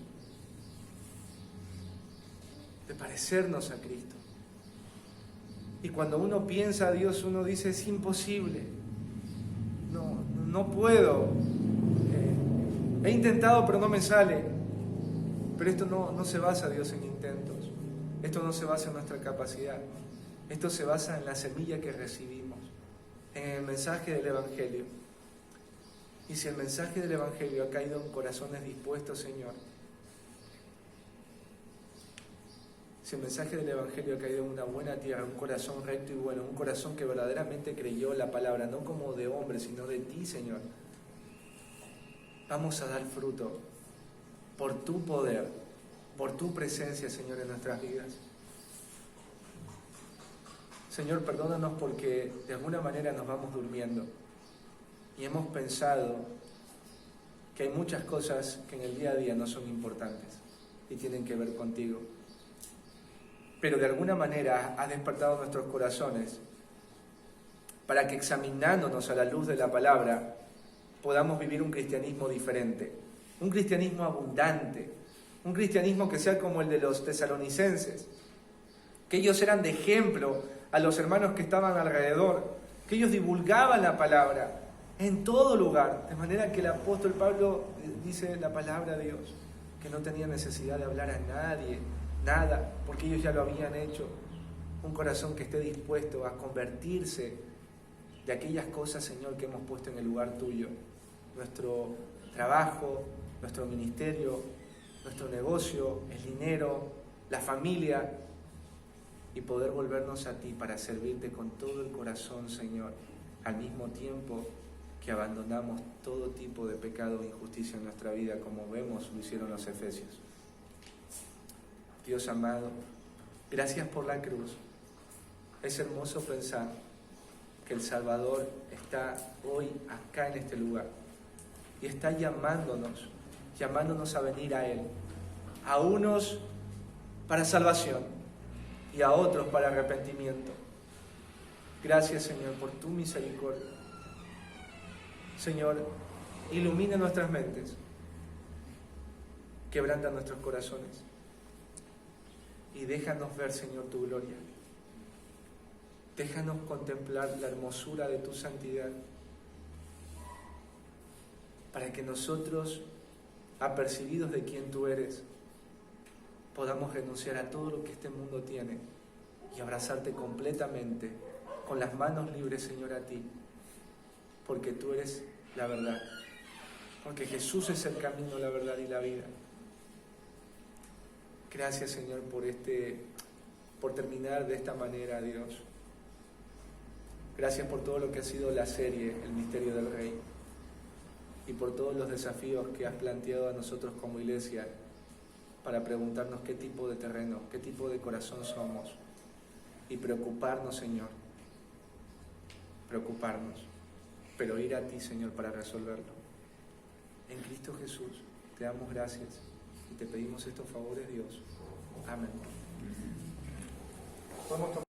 Speaker 1: de parecernos a Cristo. Y cuando uno piensa a Dios, uno dice, es imposible, no puedo, he intentado pero no me sale. Pero esto no se basa, Dios, en intentos, esto no se basa en nuestra capacidad, esto se basa en la semilla que recibimos, en el mensaje del Evangelio. Y si el mensaje del Evangelio ha caído en corazones dispuestos, Señor, si el mensaje del Evangelio ha caído en una buena tierra, un corazón recto y bueno, un corazón que verdaderamente creyó la palabra, no como de hombre, sino de ti, Señor, vamos a dar fruto por tu poder, por tu presencia, Señor, en nuestras vidas. Señor, perdónanos porque de alguna manera nos vamos durmiendo y hemos pensado que hay muchas cosas que en el día a día no son importantes y tienen que ver contigo. Pero de alguna manera has despertado nuestros corazones para que, examinándonos a la luz de la palabra, podamos vivir un cristianismo diferente, un cristianismo abundante, un cristianismo que sea como el de los tesalonicenses, que ellos eran de ejemplo a los hermanos que estaban alrededor, que ellos divulgaban la palabra en todo lugar, de manera que el apóstol Pablo dice la palabra de Dios, que no tenía necesidad de hablar a nadie, nada, porque ellos ya lo habían hecho. Un corazón que esté dispuesto a convertirse de aquellas cosas, Señor, que hemos puesto en el lugar tuyo, nuestro trabajo, nuestro ministerio, nuestro negocio, el dinero, la familia, y poder volvernos a ti para servirte con todo el corazón, Señor, al mismo tiempo que abandonamos todo tipo de pecado e injusticia en nuestra vida, como vemos lo hicieron los efesios. Dios amado, gracias por la cruz. Es hermoso pensar que el Salvador está hoy acá en este lugar y está llamándonos a venir a Él, a unos para salvación y a otros para arrepentimiento. Gracias, Señor, por tu misericordia. Señor, ilumina nuestras mentes, quebranta nuestros corazones y déjanos ver, Señor, tu gloria. Déjanos contemplar la hermosura de tu santidad, para que nosotros, apercibidos de quién tú eres, podamos renunciar a todo lo que este mundo tiene y abrazarte completamente, con las manos libres, Señor, a ti, porque tú eres la verdad, porque Jesús es el camino, la verdad y la vida. Gracias, Señor, por terminar de esta manera, Dios. Gracias por todo lo que ha sido la serie, El Misterio del Rey, y por todos los desafíos que has planteado a nosotros como iglesia para preguntarnos qué tipo de terreno, qué tipo de corazón somos, y preocuparnos, Señor, pero ir a ti, Señor, para resolverlo. En Cristo Jesús te damos gracias y te pedimos estos favores, Dios. Amén.